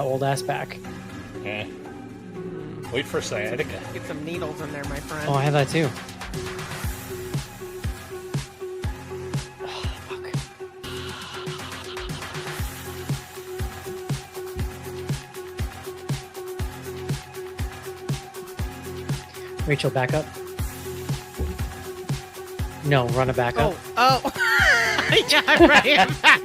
old ass back. Yeah. Wait for sciatica. Get some needles in there, my friend. Oh, I have that too. Oh, fuck. Rachel, back up. No, run it back up. Oh. Yeah, I'm right. I'm back.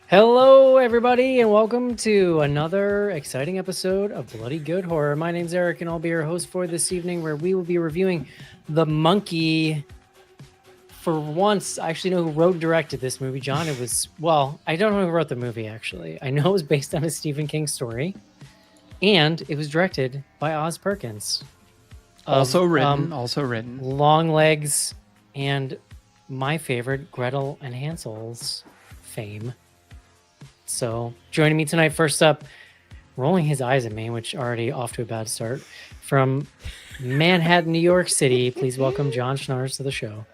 Hello, everybody, and welcome to another exciting episode of Bloody Good Horror. My name's Eric, and I'll be your host for this evening, where we will be reviewing The Monkey. For once, I actually know who wrote and directed this movie, John. It was, well, I don't know who wrote the movie, actually. I know it was based on a Stephen King story, and it was directed by Oz Perkins. Also written. Long Legs and my favorite, Gretel and Hansel's fame. So joining me tonight, first up, rolling his eyes at me, which already off to a bad start, from Manhattan, New York City, please welcome John Schnars to the show.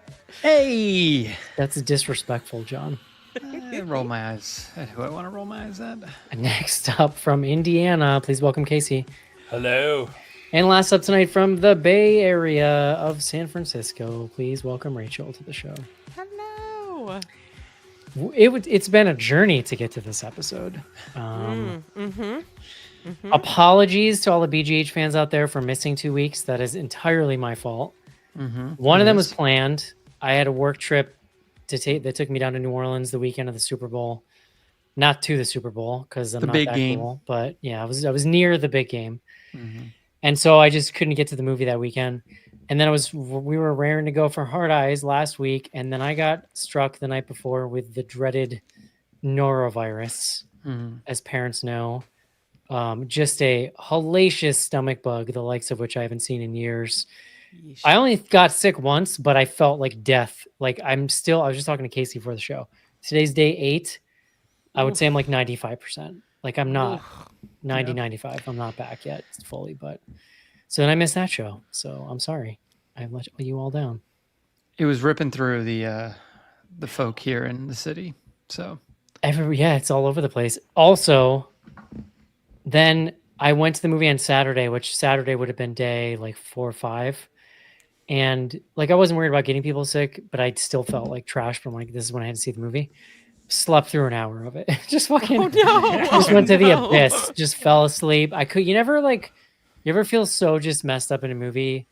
Hey! That's disrespectful, John. I roll my eyes at who I want to roll my eyes at. And next up from Indiana, please welcome Casey. Hello. And last up tonight from the Bay Area of San Francisco, please welcome Rachel to the show. Hello. It's been a journey to get to this episode. Apologies to all the BGH fans out there for missing 2 weeks. That is entirely my fault. One of them was planned. I had a work trip that took me down to New Orleans the weekend of the Super Bowl. Not to the Super Bowl because I'm the not big that game. cool, but yeah, I was near the big game. And so I just couldn't get to the movie that weekend. And then we were raring to go for Hard Eyes last week. And then I got struck the night before with the dreaded norovirus, as parents know. Just a hellacious stomach bug, the likes of which I haven't seen in years. Yeesh. I only got sick once, but I felt like death. Like I was just talking to Casey before the show. Today's day 8. I would say I'm like 95%. Like I'm not 95. I'm not back yet fully, but so then I missed that show. So I'm sorry. I let you all down. It was ripping through the folk here in the city. So It's all over the place. Also, then I went to the movie on Saturday, which Saturday would have been day like 4 or 5. And like I wasn't worried about getting people sick, but I still felt like trash from like this is when I had to see the movie. Slept through an hour of it. Just fucking just went to the abyss. Just fell asleep. You ever feel so just messed up in a movie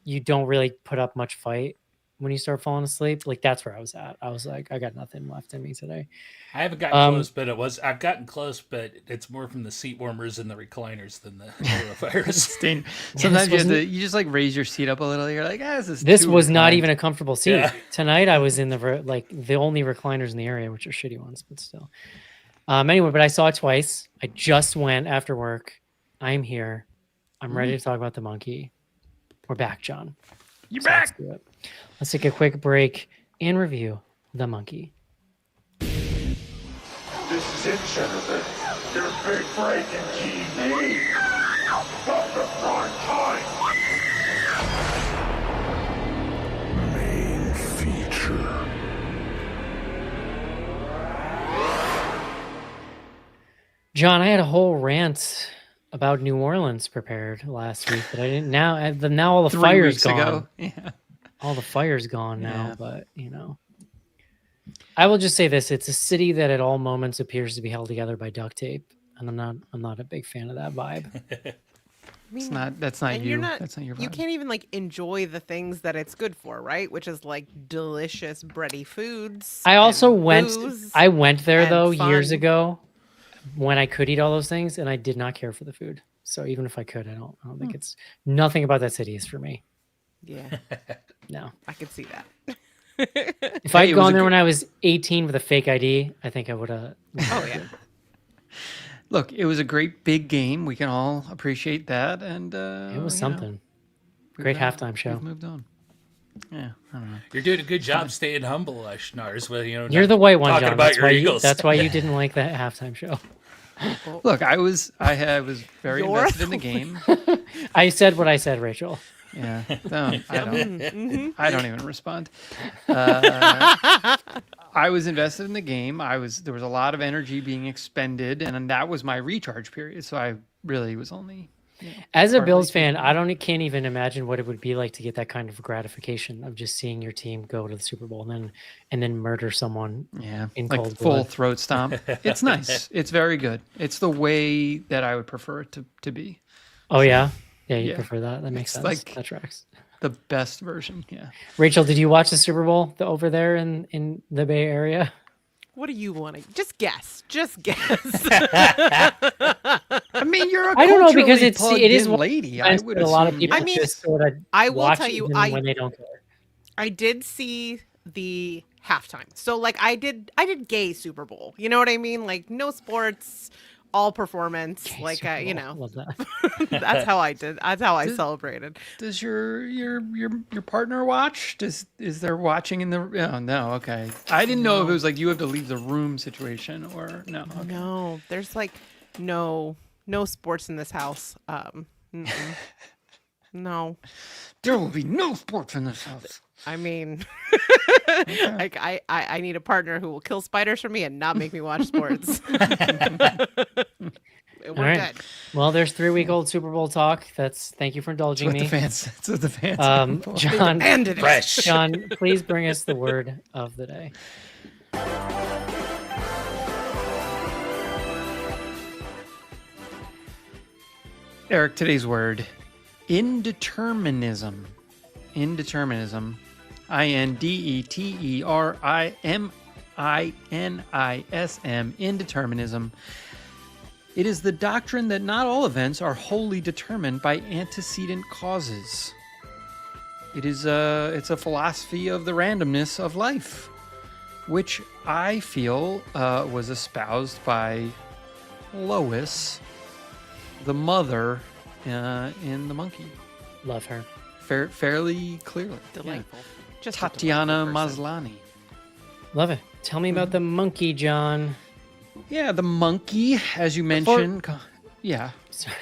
you don't really put up much fight when you start falling asleep? Like that's where I was at. I was like, I got nothing left in me today. I haven't gotten close, but I've gotten close, but it's more from the seat warmers and the recliners than the norovirus. Sometimes you just like raise your seat up a little. You're like, this was not even a comfortable seat. Yeah. Tonight I was in the only recliners in the area, which are shitty ones, but still. Anyway, but I saw it twice. I just went after work. I'm here. I'm ready to talk about The Monkey. We're back, John. You're So back. Let's do it. Let's take a quick break and review The Monkey. This is it, Jennifer. Your big break in TV. From the prime time. Main feature. John, I had a whole rant about New Orleans prepared last week, but I didn't. Now all the 3 fire's weeks gone. ago. Yeah. All the fire's gone now, Yeah. but I will just say this: it's a city that at all moments appears to be held together by duct tape, and I'm not a big fan of that vibe. I mean, That's not and you. you're not, That's not your vibe. you can't even like enjoy the things that it's good for, right? Which is like delicious bready foods. I also and went. booze I went there and though years fun. ago when I could eat all those things, and I did not care for the food. So even if I could, I don't think it's nothing about that city is for me. Yeah, No. I could see that. If I'd it was gone a there good- when I was 18 with a fake ID, I think I would have. Oh yeah. Look, it was a great big game. We can all appreciate that, and It was something. we've, Great halftime show. We've moved on. Yeah, I don't know. You're doing a good job staying humble, Schnars. Well, You're not the white one, talking John. about That's your why, Eagles. that's why you didn't like that halftime show. Look, I was very You're invested in the game. I said what I said, Rachel. Yeah, no, I don't. Mhm. I don't even respond. I was invested in the game. There was a lot of energy being expended, and that was my recharge period. So I really was only As a partly Bills fan, thinking- can't even imagine what it would be like to get that kind of gratification of just seeing your team go to the Super Bowl and then murder someone. yeah, in like cold full blood. throat stomp. It's nice. It's very good. It's the way that I would prefer it to be. Oh yeah, yeah, you Yeah. prefer that? That makes It's sense. like- That tracks. The best version. Yeah. Rachel, did you watch the Super Bowl over there in the Bay Area? What do you want to? Just guess. Just guess. I mean, you're a I don't know, because culturally it is plugged-in one lady. I But would a lot of assume people I mean, just sort of I will watch tell it you, even when they don't care. I did see the halftime. So like I did gay Super Bowl. You know what I mean? Like no sports, all performance. Gay like Super you Bowl. know, Love that. that's how I did. That's how I Did- celebrated. Does your partner watch? Is there watching in the? Oh no, okay. I didn't know if it was like you have to leave the room situation or no. Okay. No, there's like no sports in this house. Mm-mm. No. There will be no sports in this house. I mean, like I need a partner who will kill spiders for me and not make me watch sports. We're All right. good. Well, there's 3-week-old Super Bowl talk. Thank you for indulging What the me. fans? That's what the fans. John, Ended it. Fresh. John, please bring us the word of the day. Eric, today's word: indeterminism. Indeterminism. Indeterminism. Indeterminism. It is the doctrine that not all events are wholly determined by antecedent causes. It's a philosophy of the randomness of life, which I feel was espoused by Lois, the mother in The Monkey, Love her. fairly clearly. Yeah. Delightful. Just a Tatiana delightful person. Maslany. Love it. Tell me about the monkey, John. Yeah, the monkey, as you Before- mentioned. Yeah. Sorry.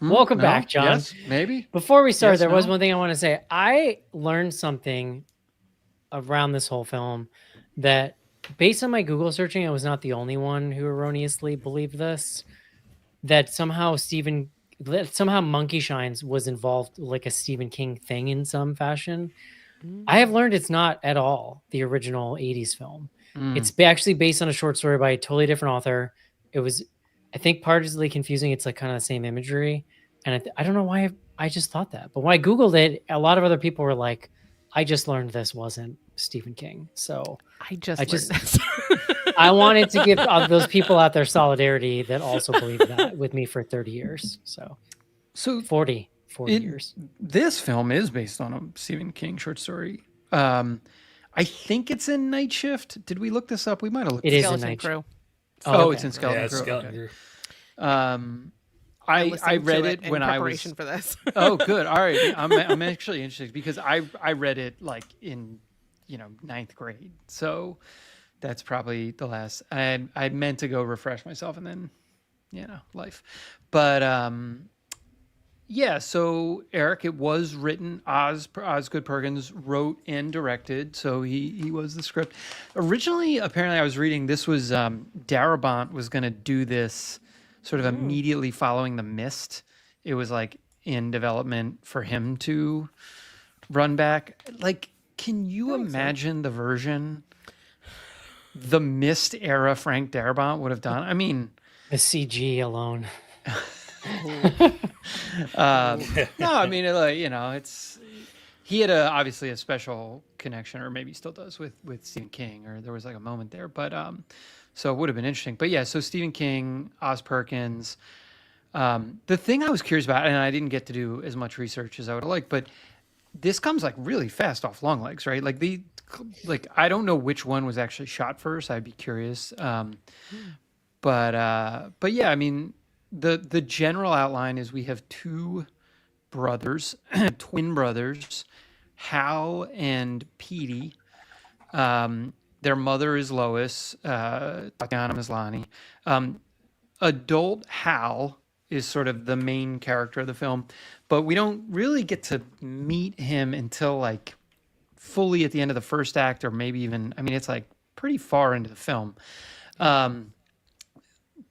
Welcome No? back, John. Yes, maybe. Before we start, Yes, there was no? one thing I want to say. I learned something around this whole film that, based on my Google searching, I was not the only one who erroneously believed this. That somehow Monkey Shines was involved like a Stephen King thing in some fashion. I have learned it's not at all the original 80s film. It's actually based on a short story by a totally different author. It was, I think, partly confusing. It's like kind of the same imagery. And I don't know why I just thought that. But when I Googled it, a lot of other people were like, I just learned this wasn't Stephen King. So I just I learned this. I wanted to give those people out there solidarity that also believed that with me for 30 years. So So 40 It- years. this film is based on a Stephen King short story. I think it's in Night Shift. Did we look this up? We might have looked. It is in Skeleton Night Crew. Oh, okay. it's in Skeleton Yeah, Crew. Skeleton Okay. Crew. I listened to read it in when I preparation was. for this. Oh, good. All right. I'm actually interested because I read it like in ninth grade. So that's probably the last. I meant to go refresh myself and then life. But yeah. So Eric, it was written. Osgood Perkins wrote and directed. So he was the script. Originally, apparently, I was reading this was Darabont was going to do this sort of immediately following The Mist. It was like in development for him to run back. Like, can you imagine the version the Mist era Frank Darabont would have done? I mean, The CG alone. no, I mean, it's he had obviously a special connection, or maybe still does with Stephen King, or there was like a moment there, but so it would have been interesting. But yeah, so Stephen King, Oz Perkins. The thing I was curious about, and I didn't get to do as much research as I would have liked, but this comes like really fast off Long Legs, right? Like I don't know which one was actually shot first. I'd be curious. But yeah, I mean, the general outline is we have two brothers, twin brothers, Hal and Petey. Their mother is Lois, Tatiana Maslany. Adult Hal is sort of the main character of the film, but we don't really get to meet him until like fully at the end of the first act, or maybe even, I mean, it's like pretty far into the film.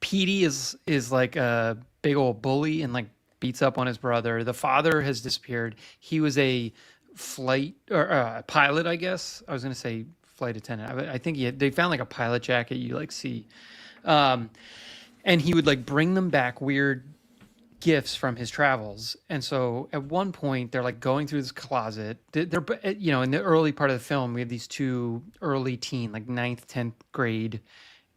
Petey is like a big old bully and like beats up on his brother. The father has disappeared. He was a flight or a pilot, I guess. I was going to say flight attendant. I think they found like a pilot jacket you like see. And he would like bring them back weird gifts from his travels. And so at one point they're like going through this closet. They're, you know, in the early part of the film, we have these two early teen, like 9th, 10th grade,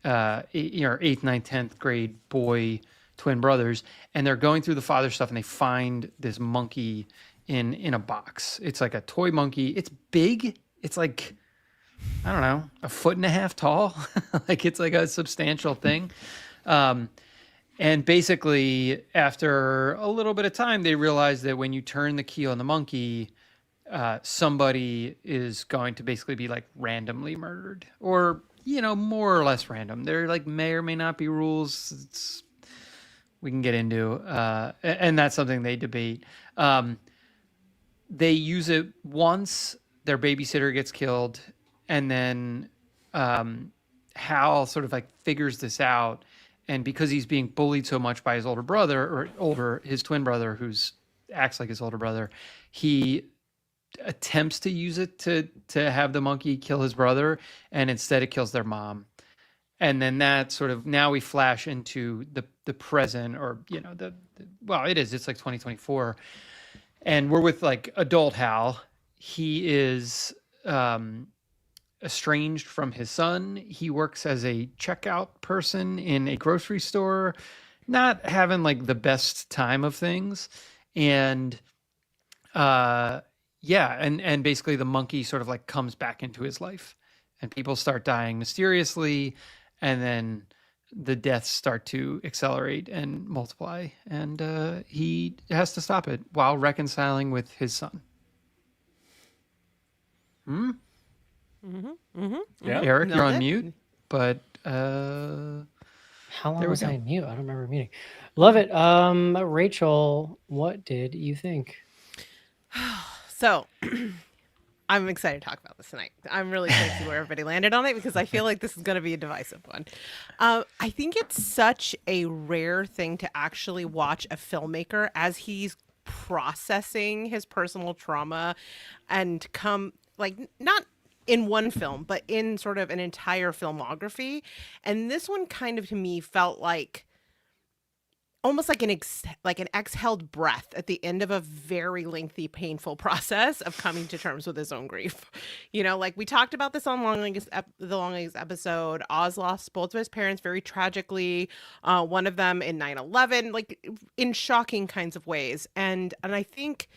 you know, 8th, 9th, 10th grade boy twin brothers. And they're going through the father stuff and they find this monkey in a box. It's like a toy monkey. It's big. It's like, I don't know, 1.5 feet tall. Like it's like a substantial thing. And basically, after a little bit of time, they realize that when you turn the key on the monkey, somebody is going to basically be like randomly murdered, or, you know, more or less random. There like may or may not be rules. We can get into, and that's something they debate. They use it once, their babysitter gets killed, and then Hal sort of like figures this out. And because he's being bullied so much by his older brother, or his twin brother, who's acts like his older brother, he attempts to use it to have the monkey kill his brother, and instead it kills their mom. And then that sort of, now we flash into the present, or, you know, well, it's like 2024. And we're with like adult Hal. He is estranged from his son. He works as a checkout person in a grocery store, not having like the best time of things. And and basically the monkey sort of like comes back into his life, and people start dying mysteriously, and then the deaths start to accelerate and multiply, and he has to stop it while reconciling with his son. Yeah. Eric, you're on Nailed it. mute, but How long There we was I go. in mute? I don't remember muting. Love it. Rachel, what did you think? So I'm excited to talk about this tonight. I'm really excited to see where everybody landed on it, because I feel like this is going to be a divisive one. I think it's such a rare thing to actually watch a filmmaker as he's processing his personal trauma and come, like, not in one film, but in sort of an entire filmography. And this one kind of, to me, felt like almost like an exhaled breath at the end of a very lengthy, painful process of coming to terms with his own grief. You know, like we talked about this on the Longlegs episode. Oz lost both of his parents very tragically. One of them in 9/11, like in shocking kinds of ways. And I think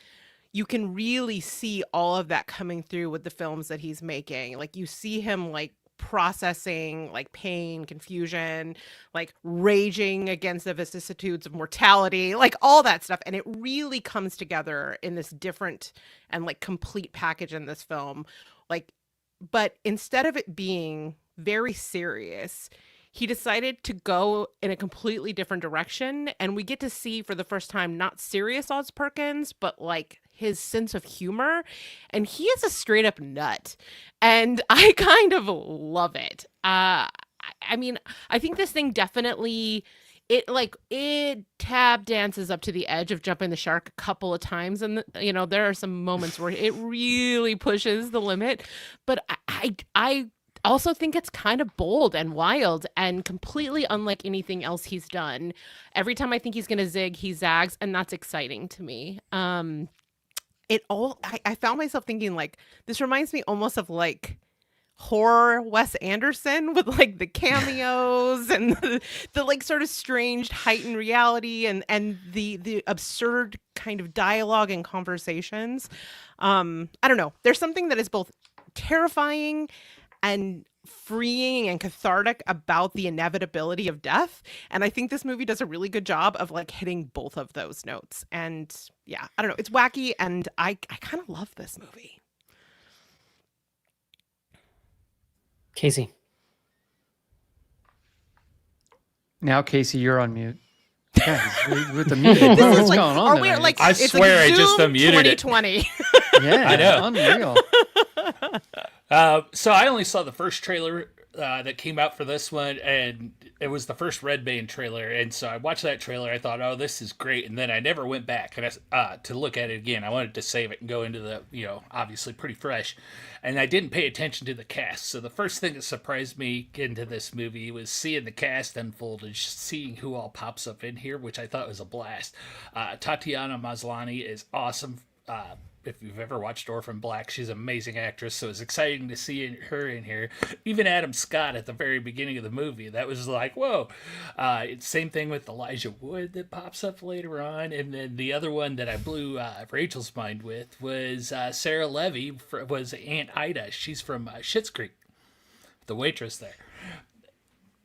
you can really see all of that coming through with the films that he's making. Like you see him like processing like pain, confusion, like raging against the vicissitudes of mortality, like all that stuff. And it really comes together in this different and like complete package in this film. Like, but instead of it being very serious, he decided to go in a completely different direction. And we get to see for the first time, not serious Oz Perkins, but like his sense of humor. And he is a straight up nut. And I kind of love it. I mean, I think this thing definitely, it tap dances up to the edge of jumping the shark a couple of times. And, you know, there are some moments where it really pushes the limit. But I also think it's kind of bold and wild and completely unlike anything else he's done. Every time I think he's going to zig, he zags, and that's exciting to me. I found myself thinking, like, this reminds me almost of like horror Wes Anderson with like the cameos and the like sort of strange heightened reality and the absurd kind of dialogue and conversations. I don't know. There's something that is both terrifying and freeing and cathartic about the inevitability of death. And I think this movie does a really good job of like hitting both of those notes. And yeah, I don't know. It's wacky, and I kind of love this movie. Casey. now Casey, you're on mute. Yeah, with the music. This What's is like, going on are we tonight? like? I it's swear I like just Zoom unmuted it. 2020. Yeah, I know. unreal. So I only saw the first trailer that came out for this one, and it was the first Red Bane trailer. And so I watched that trailer. I thought, "Oh, this is great," and then I never went back to look at it again. I wanted to save it and go into the, obviously pretty fresh, and I didn't pay attention to the cast. So the first thing that surprised me getting to this movie was seeing the cast unfold and seeing who all pops up in here, which I thought was a blast. Tatiana Maslany is awesome. If you've ever watched Orphan Black, she's an amazing actress, so it's exciting to see her in here. Even Adam Scott at the very beginning of the movie, that was like, whoa. Same thing with Elijah Wood that pops up later on, and then the other one that I blew Rachel's mind with was Sarah Levy, was Aunt Ida. She's from Schitt's Creek, the waitress there.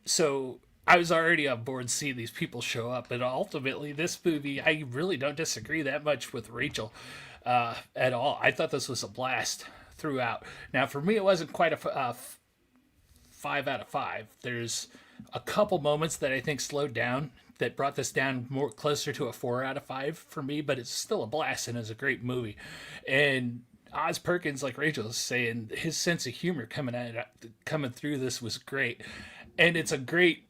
So I was already on board seeing these people show up, and ultimately this movie, I really don't disagree that much with Rachel at all. I thought this was a blast throughout. Now, for me, it wasn't quite a 5 out of 5. There's a couple moments that I think slowed down that brought this down more closer to a 4 out of 5 for me, but it's still a blast and it's a great movie. And Oz Perkins, like Rachel was saying, his sense of humor coming through this was great. And it's a great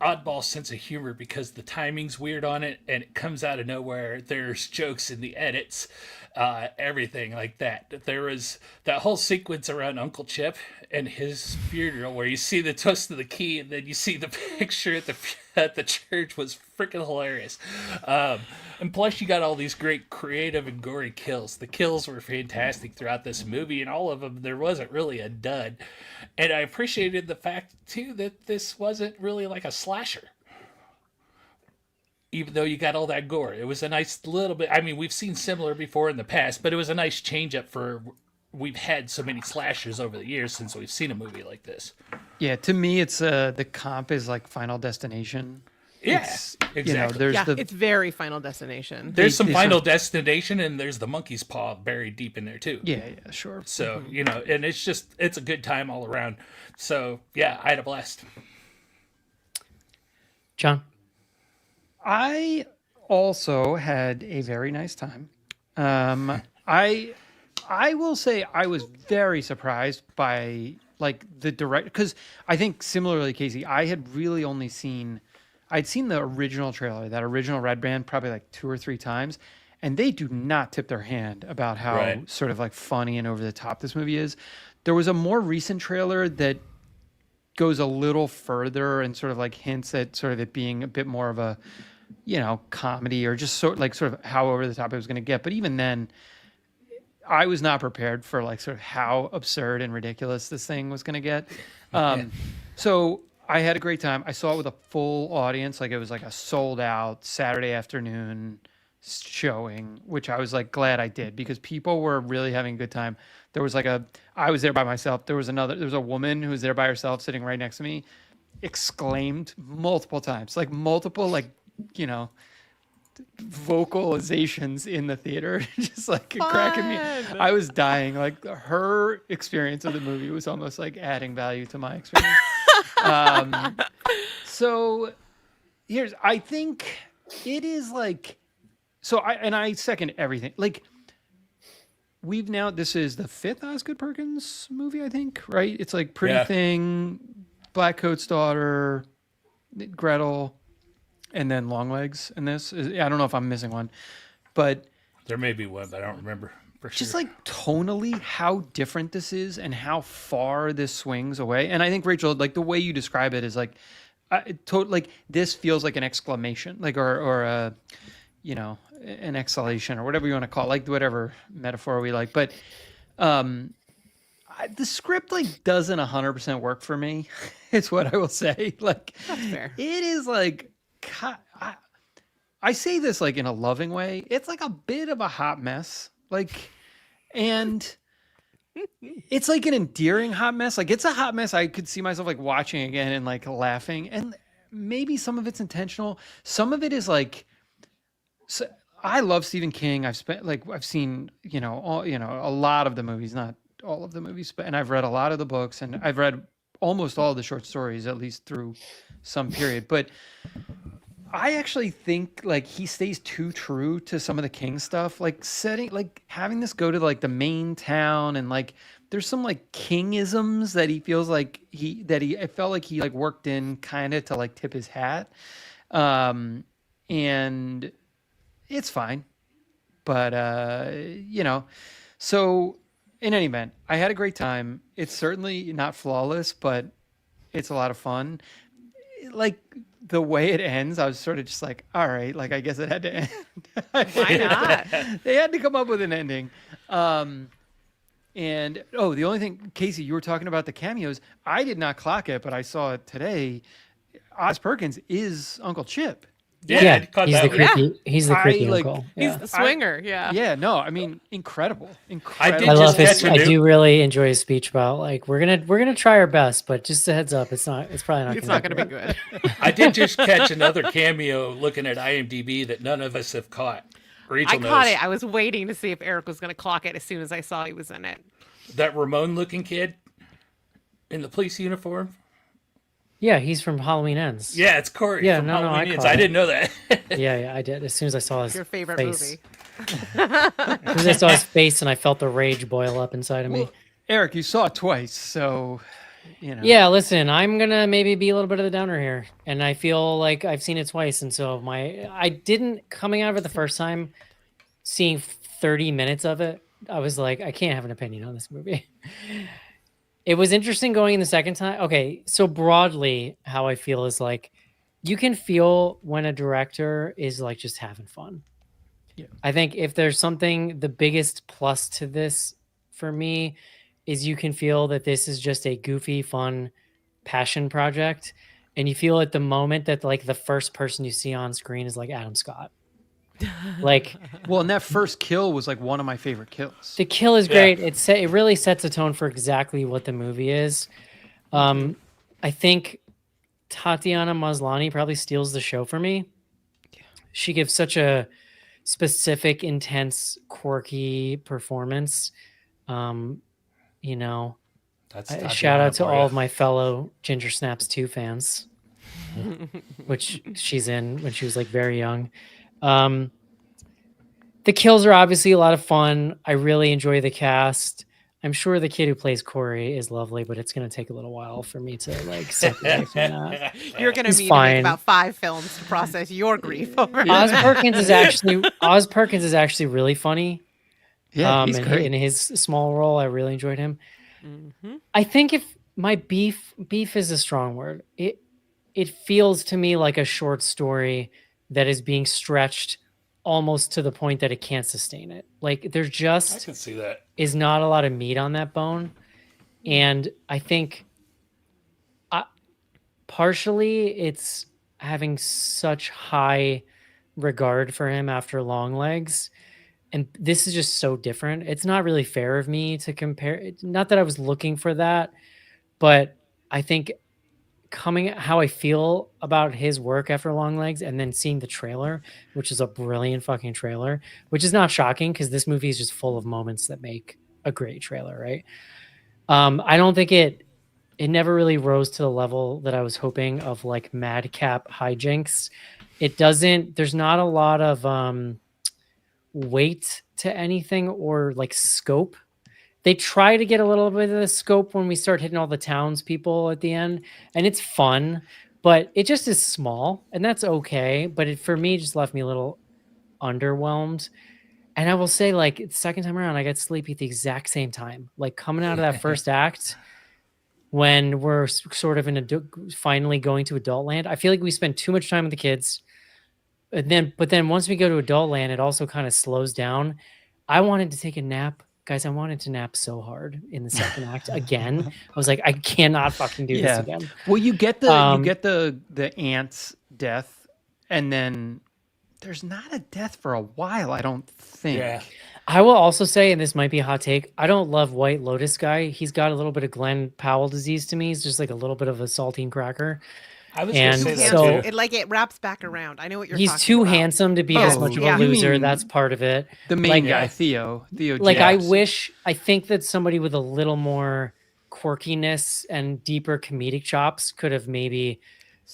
oddball sense of humor because the timing's weird on it and it comes out of nowhere. There's jokes in the edits, everything like that. There was that whole sequence around Uncle Chip and his funeral where you see the twist of the key and then you see the picture at the church was freaking hilarious. And plus you got all these great creative and gory kills. The kills were fantastic throughout this movie, and all of them, there wasn't really a dud. And I appreciated the fact too that this wasn't really like a slasher, even though you got all that gore. It was a nice little bit. I mean, we've seen similar before in the past, but it was a nice change up for. We've had so many slashers over the years since we've seen a movie like this. Yeah, to me, it's the comp is like Final Destination. Yeah, exactly. You know, there's it's very Final Destination. There's some Final Destination, and there's the monkey's paw buried deep in there too. Yeah, sure. So and it's a good time all around. So yeah, I had a blast. John? I also had a very nice time. I will say I was very surprised by like the direct, because I think similarly, Casey, I had really only seen. I'd seen the original trailer, that original Red Band, probably like 2 or 3 times, and they do not tip their hand about how sort of like funny and over the top this movie is. There was a more recent trailer that goes a little further and sort of like hints at sort of it being a bit more of a, comedy or just sort of how over the top it was going to get. But even then, I was not prepared for like sort of how absurd and ridiculous this thing was going to get. So I had a great time. I saw it with a full audience. Like it was like a sold out Saturday afternoon showing, which I was like glad I did because people were really having a good time. There was I was there by myself. There was a woman who was there by herself sitting right next to me, exclaimed multiple times, vocalizations in the theater, just like cracking me. I was dying. Like her experience of the movie was almost like adding value to my experience. So I think it is like, I second everything. Like this is the 5th Osgood Perkins movie, I think, right? It's like Pretty Thing, Black Coat's Daughter, Gretel, and then Longlegs in this. I don't know if I'm missing one, but there may be one, but I don't remember for sure. Just like tonally how different this is and how far this swings away. And I think, Rachel, like the way you describe it is like, like this feels like an exclamation, like, or a, an exhalation or whatever you want to call it, like whatever metaphor we like. But the script like doesn't 100% work for me. It's what I will say. Like, that's fair. It is like, I say this like in a loving way. It's like a bit of a hot mess. Like, and it's like an endearing hot mess. Like it's a hot mess I could see myself like watching again and like laughing. And maybe some of it's intentional. Some of it is like, I love Stephen King. I've seen, a lot of the movies, not all of the movies, and I've read a lot of the books and I've read almost all of the short stories, at least through some period. But I actually think like he stays too true to some of the King stuff, like having this go to like the main town and like there's some like Kingisms that he feels like I felt like he like worked in kind of to like tip his hat. And it's fine. But so in any event, I had a great time. It's certainly not flawless, but it's a lot of fun. Like the way it ends, I was sort of just like, all right, like I guess it had to end. Why not? They had to come up with an ending. And the only thing, Casey, you were talking about the cameos. I did not clock it, but I saw it today. Oz Perkins is Uncle Chip. Yeah, I caught he's that the one. creepy. He's the creepy I, like, uncle. He's Yeah. the swinger. Yeah. Yeah, no, I mean, incredible. did I just love catch his. a I new- do really enjoy his speech about like we're gonna try our best, but just a heads up, it's probably not. It's not going to be good. I did just catch another cameo looking at IMDb that none of us have caught. Rachel I knows. caught it. I was waiting to see if Eric was going to clock it as soon as I saw he was in it. That Ramon-looking kid in the police uniform. Yeah, he's from Halloween Ends. Yeah, it's Corey. Yeah, from no, I Halloween Ends. caught I it. didn't know that. Yeah, I did. As soon as I saw his Your favorite face. movie. As soon as I saw his face, and I felt the rage boil up inside of me. Well, Eric, you saw it twice, so Yeah, listen, I'm gonna maybe be a little bit of the downer here, and I feel like I've seen it twice, and so I didn't coming out of it the first time, seeing 30 minutes of it, I was like, I can't have an opinion on this movie. It was interesting going in the second time. Okay, so broadly, how I feel is like, you can feel when a director is like just having fun. Yeah. I think if there's something, the biggest plus to this for me is you can feel that this is just a goofy, fun passion project. And you feel at the moment that like the first person you see on screen is like Adam Scott. Like well, and that first kill was like one of my favorite kills. the kill is great. It really sets a tone for exactly what the movie is. I think Tatiana Maslany probably steals the show for me. She gives such a specific, intense, quirky performance. You know, That's shout out to all of my fellow Ginger Snaps 2 fans, which she's in when she was like very young. The kills are obviously a lot of fun. I really enjoy the cast. I'm sure the kid who plays Corey is lovely, but it's going to take a little while for me to like separate from that. You're going to He's need to fine. make about 5 films to process your grief over it. Oz Perkins is actually really funny. Yeah, he's great. In his small role, I really enjoyed him. Mm-hmm. I think if my beef is a strong word. It feels to me like a short story that is being stretched almost to the point that it can't sustain it. Like there's I just can see that. is not a lot of meat on that bone. And I think partially it's having such high regard for him after Long Legs. And this is just so different. It's not really fair of me to compare. Not that I was looking for that, but I think how I feel about his work after Long Legs and then seeing the trailer, which is a brilliant fucking trailer, which is not shocking because this movie is just full of moments that make a great trailer, right? I don't think it never really rose to the level that I was hoping of like madcap hijinks. There's not a lot of weight to anything or like scope. They try to get a little bit of the scope when we start hitting all the townspeople at the end, and it's fun, but it just is small, and that's okay. But it, for me, just left me a little underwhelmed. And I will say, like, the second time around, I got sleepy at the exact same time. Like, coming out of that first act, when we're sort of finally going to adult land, I feel like we spend too much time with the kids. But then once we go to adult land, it also kind of slows down. I wanted to take a nap. Guys, I wanted to nap so hard in the second act again. I was like, I cannot fucking do this again. Well, you get the aunt's death, and then there's not a death for a while, I don't think. Yeah. I will also say, and this might be a hot take, I don't love White Lotus guy. He's got a little bit of Glenn Powell disease to me. He's just like a little bit of a saltine cracker. I was And going to say so- that too. It wraps back around. I know what you're He's talking too about. handsome to be this much of a yeah. You loser. mean That's part of it. The main Like, guy, Theo Like, Jax. I think that somebody with a little more quirkiness and deeper comedic chops could have maybe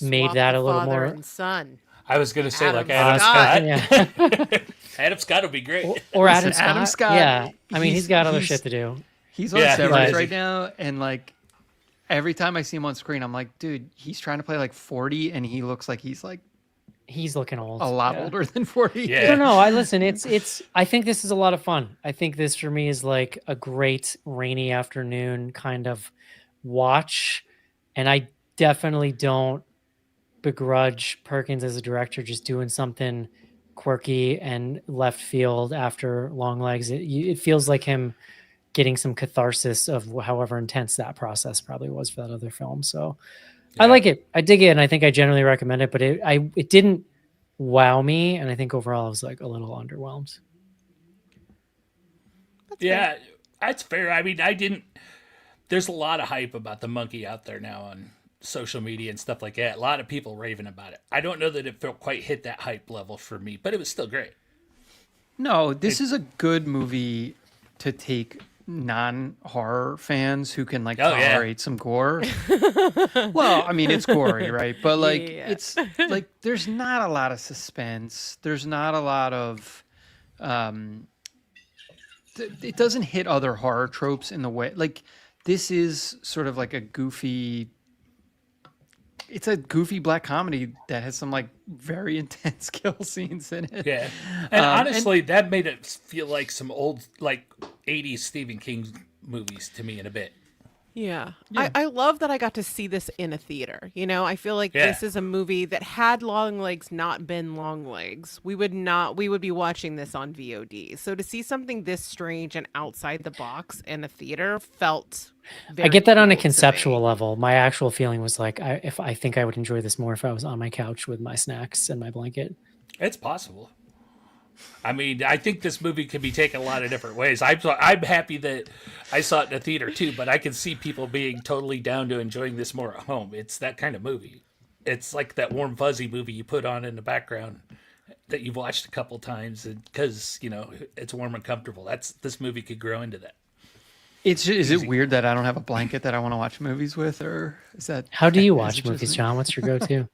made Swap that the a little father more. and son. I was going to say like Adam Adam Scott. Scott. Yeah. Adam Scott would be great. Or Adam Listen, Scott. Adam Scott, Yeah. I mean, he's got other he's- shit to do. He's on Yeah, steroids he's- right now, and like every time I see him on screen, I'm like, dude, he's trying to play like 40, and he looks like he's like He's looking old. a lot Yeah. older than 40. Yeah. I don't know. I listen. It's. I think this is a lot of fun. I think this for me is like a great rainy afternoon kind of watch, and I definitely don't begrudge Perkins as a director just doing something quirky and left field after Long Legs. It feels like him getting some catharsis of however intense that process probably was for that other film. So I Yeah. like it. I dig it, and I think I generally recommend it. But it didn't wow me, and I think overall I was like a little underwhelmed. Yeah, that's fair. I mean, I didn't. There's a lot of hype about the monkey out there now on social media and stuff like that. A lot of people raving about it. I don't know that it felt quite hit that hype level for me, but it was still great. No, this is a good movie to take non-horror fans who can like Oh, yeah. tolerate some gore. Well, I mean, it's gory, right? But like, Yeah. it's like there's not a lot of suspense. There's not a lot of. It doesn't hit other horror tropes in the way like this is sort of like a goofy. It's a goofy black comedy that has some like very intense kill scenes in it. Yeah, and honestly, that made it feel like some old, like 80s Stephen King movies to me in a bit. Yeah. I love that I got to see this in a theater. You know, I feel like Yeah. this is a movie that had Long Legs not been Long Legs, we would be watching this on VOD. So to see something this strange and outside the box in a theater felt I get that on a cool to me. conceptual level. My actual feeling was like, I think I would enjoy this more if I was on my couch with my snacks and my blanket. It's possible. I mean, I think this movie can be taken a lot of different ways. I'm happy that I saw it in a theater too, but I can see people being totally down to enjoying this more at home. It's that kind of movie. It's like that warm fuzzy movie you put on in the background that you've watched a couple times because it's warm and comfortable. This movie could grow into that. Is it weird that I don't have a blanket that I want to watch movies with, or is that How do you is watch it just movies, me? John? What's your go-to?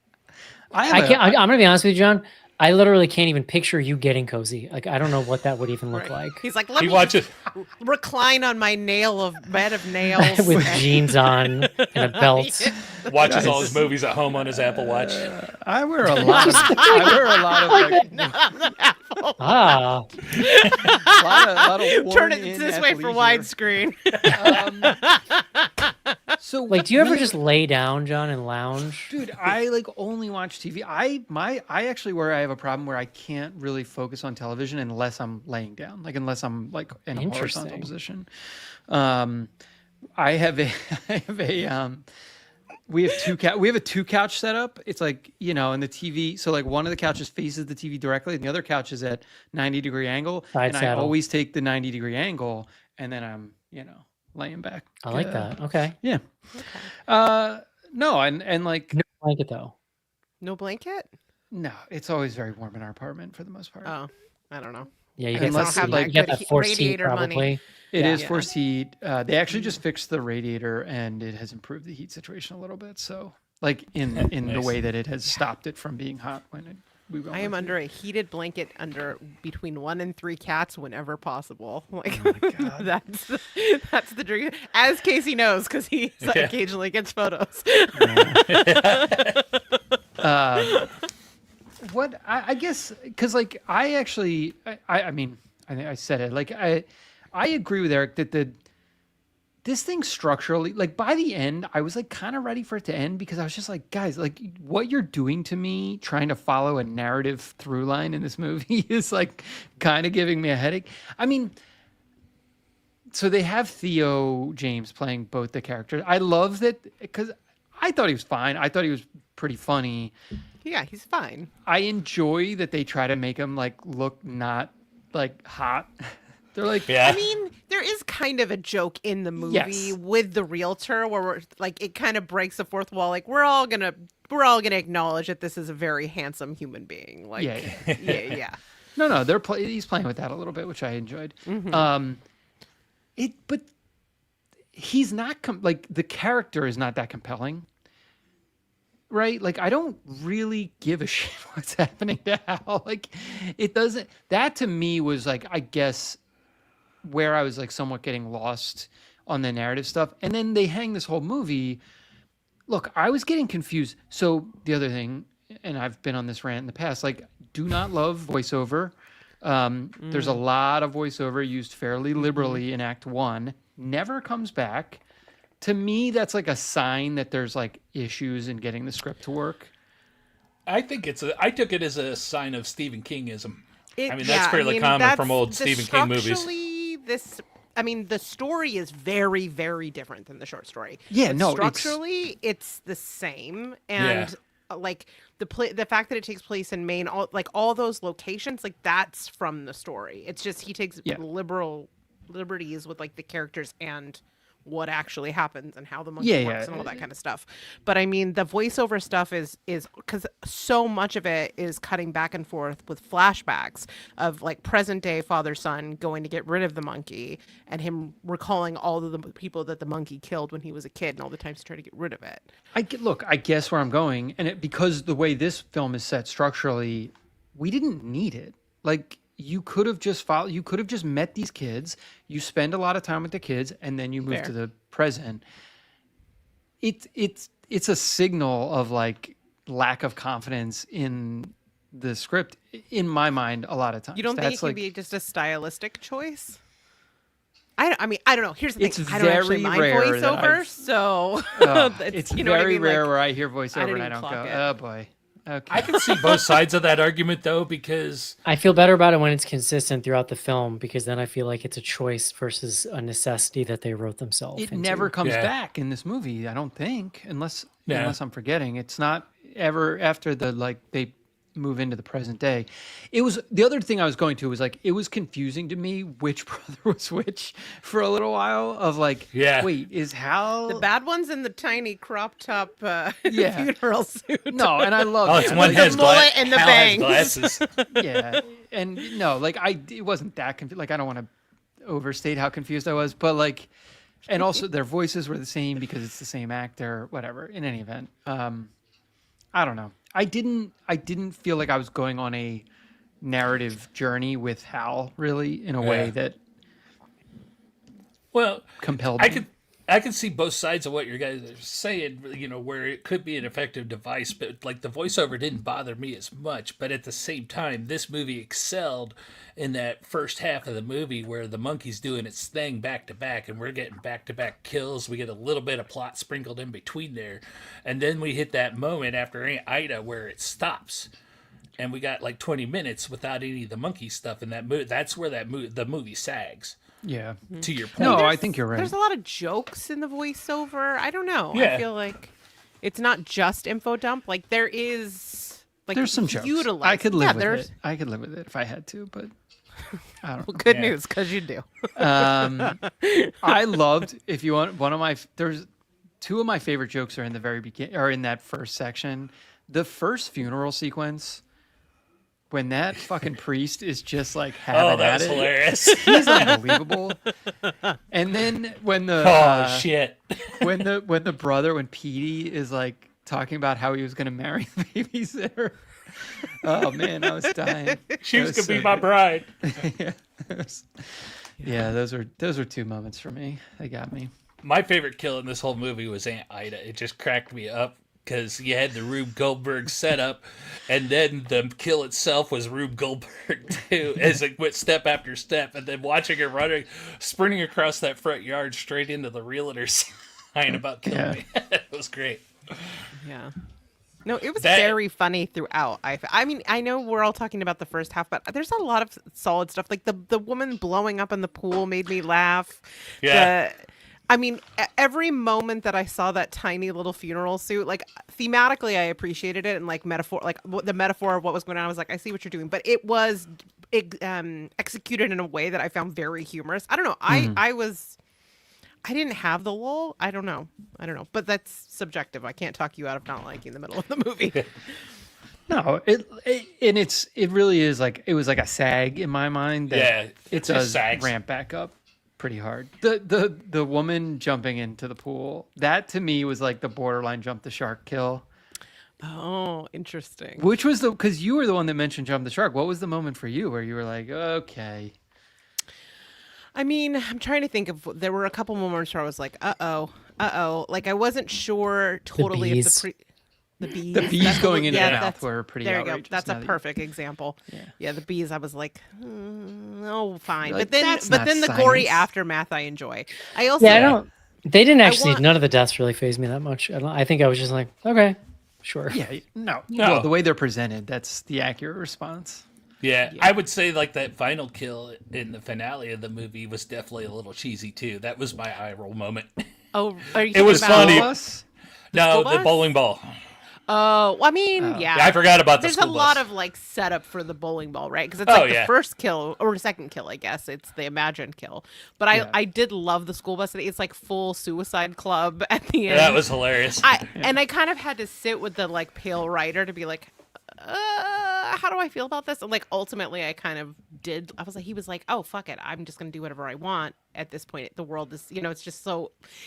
I I'm gonna be honest with you, John. I literally can't even picture you getting cozy. Like I don't know what that would even look like. He's like, let He me watches. recline on my bed of nails. With jeans on and a belt. Watches all his movies at home on his Apple Watch. I wear a lot of like, Ah, lot of Turn it worn-in this way for athleisure. widescreen. So like, do you ever really- just lay down, John, and lounge? Dude, I like only watch TV. I actually where I have a problem where I can't really focus on television unless I'm laying down, like unless I'm like in a horizontal Interesting. position. I have a we have a two couch setup. It's like, and the TV, so like one of the couches faces the TV directly and the other couch is at 90-degree angle. Side and I saddle. always take the 90-degree angle and then I'm, laying back. I like that. Okay. Yeah. No, and like No blanket though. No blanket? no, it's always very warm in our apartment for the most part. Oh, I don't know. Yeah, you And get let's that, have that you get good that forced heat radiator money. probably. It is Yeah. forced heat. They actually just fixed the radiator, and it has improved the heat situation a little bit. So, like in the Nice. way that it has stopped it from being hot when we go. I am under a heated blanket between 1 and 3 cats whenever possible. Like God. that's the dream. As Casey knows, because he occasionally gets photos. What I guess because like I actually I mean I think I said it like I agree with Eric that this thing structurally, like by the end, I was like kind of ready for it to end because I was just like, guys, like what you're doing to me, trying to follow a narrative through line in this movie is like kind of giving me a headache. I mean, so they have Theo James playing both the characters. I love that because I thought he was fine. I thought he was pretty funny. Yeah, he's fine. I enjoy that they try to make him like look not like hot. They're like, Yeah. I mean, there is kind of a joke in the movie Yes. with the realtor where we're like it kind of breaks the fourth wall. Like we're all gonna acknowledge that this is a very handsome human being. Like Yeah, yeah. no, he's playing with that a little bit, which I enjoyed. But he's not like the character is not that compelling, right? Like I don't really give a shit what's happening to Hal. Like it doesn't. That to me was like I guess where I was like somewhat getting lost. on the narrative stuff, and then they hang this whole movie. Look, I was getting confused. So the other thing, and I've been on this rant in the past, like, do not love voiceover. There's a lot of voiceover used fairly liberally in Act 1. Never comes back. To me, that's like a sign that there's like issues in getting the script to work. I think I took it as a sign of Stephen Kingism. That's Yeah, fairly common from old Stephen King movies. Structurally, the story is very, very different than the short story. Yeah, But no, structurally, it's the same, and like the fact that it takes place in Maine, all those locations, like that's from the story. It's just he takes liberal liberties with like the characters and what actually happens and how the monkey works and all that kind of stuff. But I mean, the voiceover stuff is because so much of it is cutting back and forth with flashbacks of like present day father son going to get rid of the monkey and him recalling all of the people that the monkey killed when he was a kid and all the times he tried to get rid of it. I guess where I'm going, and because the way this film is set structurally, we didn't need it. Like, you could have just met these kids. You spend a lot of time with the kids, and then you move to the present. It's a signal of like lack of confidence in the script, in my mind. A lot of times, you don't think it can be just a stylistic choice? I mean, I don't know. Here's the thing. I don't actually mind voiceover, so it's very rare where I hear voiceover and I don't go, oh boy. Okay. I can see both sides of that argument, though, because I feel better about it when it's consistent throughout the film, because then I feel like it's a choice versus a necessity that they wrote themselves It into. never comes back in this movie, I don't think, unless I'm forgetting. It's not ever after they move into the present day. It was the other thing I was going to was like, it was confusing to me which brother was which for a little while of like, wait, is Hal the bad one's in the tiny crop top funeral suit? No, and I love it's one has mullet and the Hal bangs. has glasses. Yeah, and no, like it wasn't that confused. Like, I don't want to overstate how confused I was, but like, and also their voices were the same because it's the same actor, whatever. In any event, I don't know. I didn't feel like I was going on a narrative journey with Hal really in a way that compelled me. I can see both sides of what you guys are saying, where it could be an effective device, but like the voiceover didn't bother me as much. But at the same time, this movie excelled in that first half of the movie where the monkey's doing its thing back to back and we're getting back to back kills. We get a little bit of plot sprinkled in between there. And then we hit that moment after Aunt Ida where it stops. And we got like 20 minutes without any of the monkey stuff in that movie. That's where the movie sags. Yeah. To your point. No, I think you're right. There's a lot of jokes in the voiceover. I don't know. Yeah. I feel like it's not just info dump. Like there is like there's some jokes. Utilized. I could live with it. I could live with it if I had to, but I don't know. Well, good news, because you do. I loved, if you want, there's two of my favorite jokes are in the very beginning, or in that first section. The first funeral sequence, when that fucking priest is just like having at it. Hilarious. He's unbelievable. And then when the shit. when Petey is like talking about how he was going to marry the babysitter. Oh man, I was dying. She was gonna be my bride. Yeah, those were two moments for me. They got me. My favorite kill in this whole movie was Aunt Ida. It just cracked me up because you had the Rube Goldberg setup, and then the kill itself was Rube Goldberg too, as it went step after step, and then watching her sprinting across that front yard straight into the realtor sign about killing me. It was great. Yeah. No, it was very funny throughout. I mean, I know we're all talking about the first half, but there's a lot of solid stuff. Like the woman blowing up in the pool made me laugh. Yeah. I mean, every moment that I saw that tiny little funeral suit, like thematically, I appreciated it, and like the metaphor of what was going on, I was like, I see what you're doing, but it was executed in a way that I found very humorous. I don't know. I didn't have the lull. I don't know, but that's subjective. I can't talk you out of not liking the middle of the movie. No, it really is like, it was like a sag in my mind. That it does ramp back up pretty hard. The woman jumping into the pool, that to me was like the borderline jump the shark kill. Oh, interesting. Which was because you were the one that mentioned jump the shark. What was the moment for you where you were like, okay? I mean, I'm trying to think of. There were a couple moments where I was like, Like I wasn't sure totally if bees. the bees. The bees that's a going li- into yeah, the mouth that's- were pretty There you go. outrageous. That's now a that you- perfect example. Yeah, the bees. I was like, oh, fine. You're like, but then, "That's but not then the gory science." aftermath I enjoy. I also Yeah, I don't. They didn't actually. want- None of the deaths really phased me that much. I think I was just like, okay, sure. Yeah, no. No. Well, the way they're presented, that's the accurate response. Yeah, I would say like that final kill in the finale of the movie was definitely a little cheesy too. That was my eye roll moment. Oh, are you It was talking about- funny. Us? No, school the bus? bowling ball. Oh, I mean, Yeah, I forgot about the There's a school lot bus. of like setup for the bowling ball, right? Because it's Oh, like yeah. the first kill or second kill, I guess. It's the imagined kill. But I did love the school bus. It's like full Suicide Club at the end. That was hilarious. And I kind of had to sit with the like pale writer to be like, how do I feel about this? And like ultimately I kind of did. I was like, he was like, oh fuck it, I'm just gonna do whatever I want at this point. The world is, it's just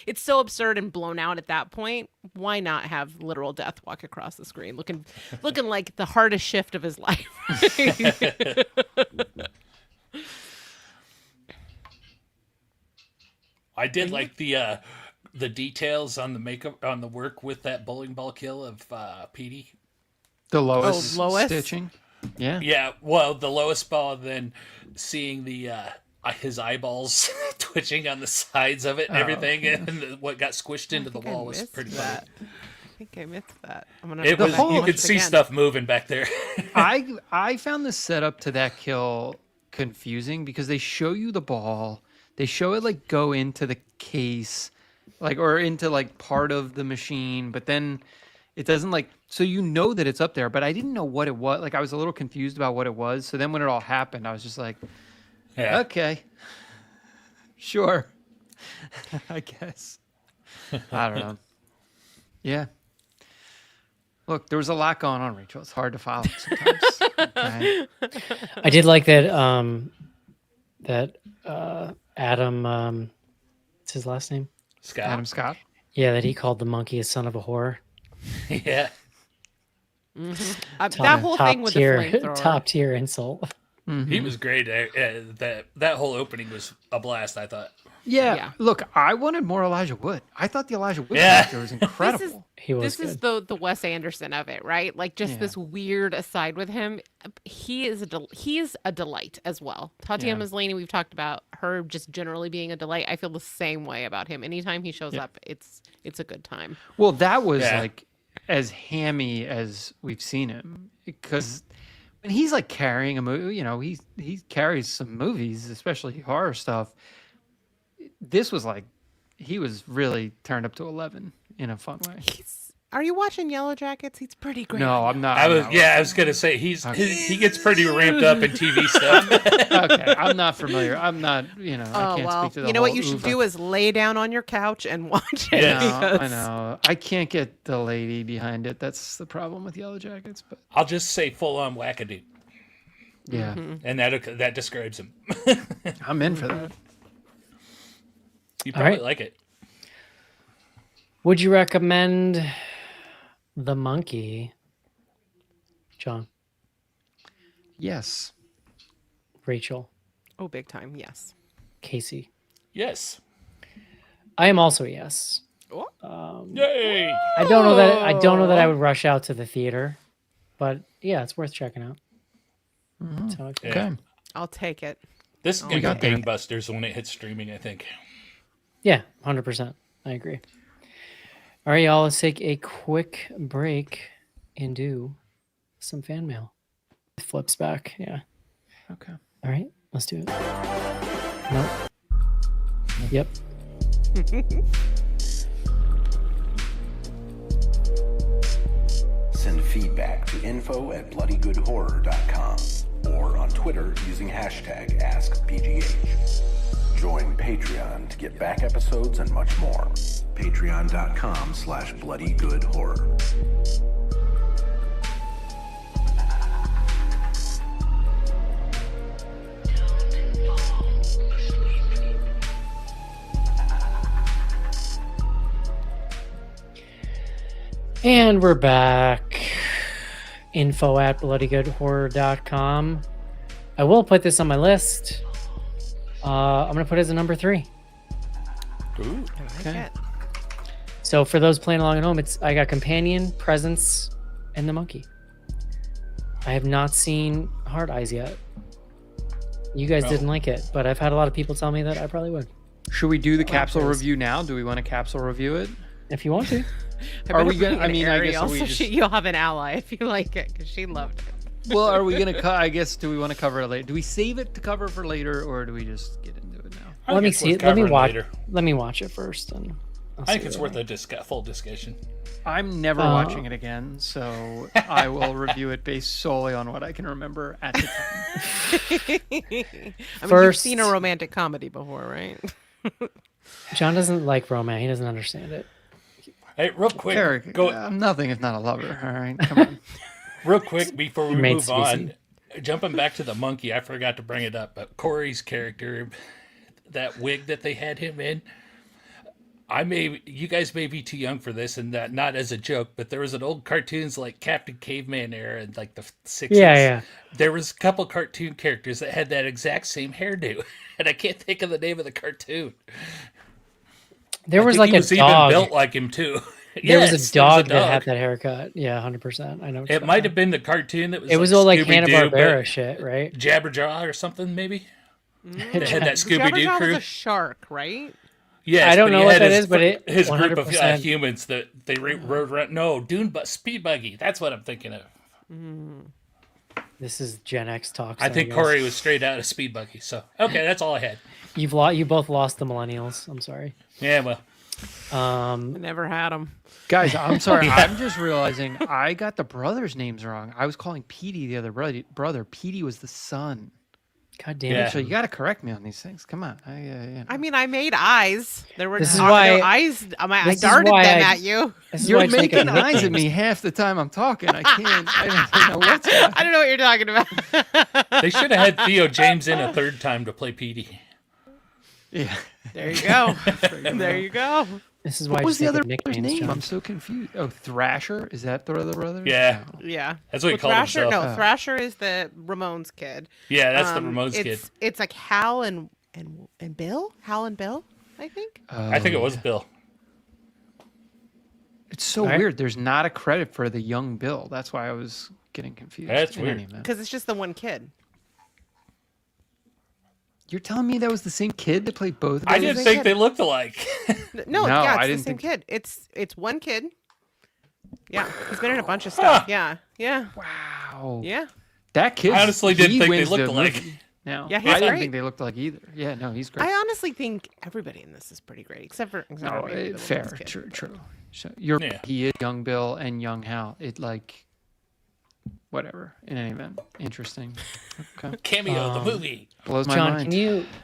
it's so absurd and blown out at that point. Why not have literal death walk across the screen, looking like the hardest shift of his life? I did like the details on the makeup on the work with that bowling ball kill of Petey. The lowest Lois? stitching. Yeah. Yeah, well, the lowest ball, then seeing the his eyeballs twitching on the sides of it and everything, and what got squished into the think I wall was missed pretty that. funny. I think I missed that. I'm gonna It go was back and you watch could it see again. stuff moving back there. I found the setup to that kill confusing because they show you the ball, they show it like go into the case, like or into like part of the machine, but then it doesn't like so you know that it's up there, but I didn't know what it was. Like I was a little confused about what it was. So then when it all happened, I was just like, Yeah. okay, sure, I guess. I don't know. Yeah. Look, there was a lot going on, Rachel. It's hard to follow sometimes. Okay? I did like that. Adam. What's his last name? Scott. Adam Scott. Yeah, that he called the monkey a son of a whore. Yeah. That whole thing with the flamethrower. Top tier insult. He was great. That whole opening was a blast, I thought. Yeah. Look, I wanted more Elijah Wood. I thought the Elijah Wood Yeah. character was incredible. He was This good. is the Wes Anderson of it, right? Like just this weird aside with him. He is a delight as well. Tatiana Maslany, we've talked about her just generally being a delight. I feel the same way about him. Anytime he shows up, it's a good time. Well, that was Yeah. like as hammy as we've seen him because when he's like carrying a movie, he carries some movies, especially horror stuff. This was like he was really turned up to 11 in a fun way. Are you watching Yellow Jackets? He's pretty great. No, I'm not. I I'm was not I was gonna say he gets pretty ramped up in TV stuff. okay, I'm not familiar. I'm not. I Oh can't well, speak to the you know what whole you should UVA. do is lay down on your couch and watch it. Yeah. No, I because- know. I can't get the lady behind it. That's the problem with Yellow Jackets. But I'll just say full on wackadoo, yeah, and that describes him. I'm in for that. You probably right. like it. Would you recommend The Monkey, John, Yes. Rachel, Oh, big time. Yes. Casey? Yes. I am also a yes. Yay! I don't know that I would rush out to the theater, but yeah, it's worth checking out. That's how I feel. Yeah. Okay. I'll take it. This is gonna got be there. gangbusters when it hits streaming, I think. Yeah, 100%. I agree. All right, y'all, let's take a quick break and do some fan mail. It flips back. Yeah. Okay. All right, let's do it. Nope. Yep. Send feedback to info@bloodygoodhorror.com or on Twitter using hashtag AskBGH. Join Patreon to get back episodes and much more. Patreon.com/bloodygoodhorror. And we're back. Info@bloodygoodhorror.com. I will put this on my list. I'm gonna put it as a number 3. Ooh. I like Okay. it. So for those playing along at home, I got Companion, Presence, and the Monkey. I have not seen Hard Eyes yet. You guys Oh. didn't like it, but I've had a lot of people tell me that I probably would. Should we do the capsule praise. review now? Do we want to capsule review it? If you want to. I Are better we gonna- bring I in mean, I guess Ariel we so just- you'll have an ally if you like it, because she loved it. Well, are we gonna? I guess. Do we want to cover it later? Do we save it to cover for later, or do we just get into it now? I Let me think it's see. worth Let me covering watch. later. Let me watch it first, and I'll I think see it's what worth a full discussion. I'm never watching it again, so I will review it based solely on what I can remember at the time. I mean, you've First- seen a romantic comedy before, right? John doesn't like romance. He doesn't understand it. Hey, real quick, Eric, go I'm nothing if not a lover. All right, come on. real quick before we Remains move to be on. seen. Jumping back to the monkey, I forgot to bring it up, but Corey's character, that wig that they had him in. You guys may be too young for this, and that not as a joke, but there was an old cartoons like Captain Caveman era in like the 60s. Yeah. There was a couple cartoon characters that had that exact same hairdo, and I can't think of the name of the cartoon. There was I like think he a was dog. even built like him too. There was Yes, a dog there was that had that haircut. Yeah, 100%. I know. what you're It talking might about. have been the cartoon that was. It was all like Scooby-Doo, Hanna-Barbera but shit, right? Jabberjaw or something maybe. It had that Scooby Doo Jabberjaw crew. was a shark, right? Yes, I don't but he know what had that his is, but it- his group of 100%. humans that they rode around. No, speed buggy. That's what I'm thinking of. This is Gen X talk. I so think guess. Corey was straight out of speed buggy. So okay, that's all I had. You both lost the millennials. I'm sorry. Yeah, well, I never had them. Guys, I'm sorry. I'm just realizing I got the brothers' names wrong. I was calling Petey the other brother. Petey was the son. God damn Yeah. it. So you got to correct me on these things. Come on. I I mean, I made eyes. There were This is there why- were eyes. I this is darted why them I- at you. This is why You're I just make making up eyes at nicknames. me half the time I'm talking. I can't. I don't know what's happening. I don't know what you're talking about. they should have had Theo James in a third time to play Petey. Yeah. There you go. There you go. This is why What I was just the make other up brother's nicknames, name? John. I'm so confused. Oh, Thrasher? Is that the other brother? Yeah, Yeah. That's what he Well, called Thrasher. himself. No, Thrasher is the Ramones kid. yeah, that's the Ramones kid. It's like Hal and Bill. Hal and Bill, I think. I think it was Bill. It's so Alright. weird. There's not a credit for the young Bill. That's why I was getting confused. That's In weird. any event. Because it's just the one kid. You're telling me that was the same kid that played both of I those? didn't same think kid. they looked alike. No, No, yeah, I it's the didn't same think- kid. It's one kid. Yeah, he's been in a bunch of stuff. Yeah, yeah, Wow. yeah. That kid. I honestly didn't he think they wins looked the alike. movie Now, Yeah, he's I didn't great. think they looked like either. Yeah, no, he's great. I honestly think everybody in this is pretty great, except for No, maybe the fair, Ramones kid. true, true. So you're Yeah. he is young Bill and young Hal. It like whatever. In any event, interesting. Okay, Cameo the movie. blows my John, mind.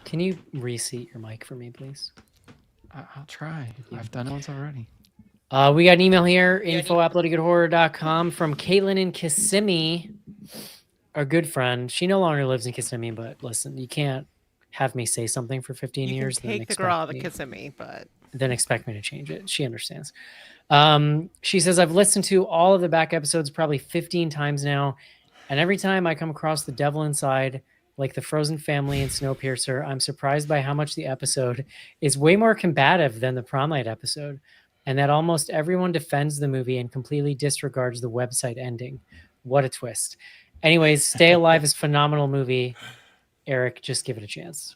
can you reseat your mic for me, please? I'll try. I've done it once already. We got an email here, info@bloodygoothorror.com from Caitlin in Kissimmee, our good friend. She no longer lives in Kissimmee, but listen, you can't have me say something for 15 You years can and take the expect girl out of me- the Kissimmee, but then expect me to change it. She understands. She says, I've listened to all of the back episodes probably 15 times now, and every time I come across the devil inside, like the Frozen family and Snowpiercer, I'm surprised by how much the episode is way more combative than the prom night episode, and that almost everyone defends the movie and completely disregards the website ending. What a twist. Anyways, Stay Alive is a phenomenal movie. Eric, just give it a chance.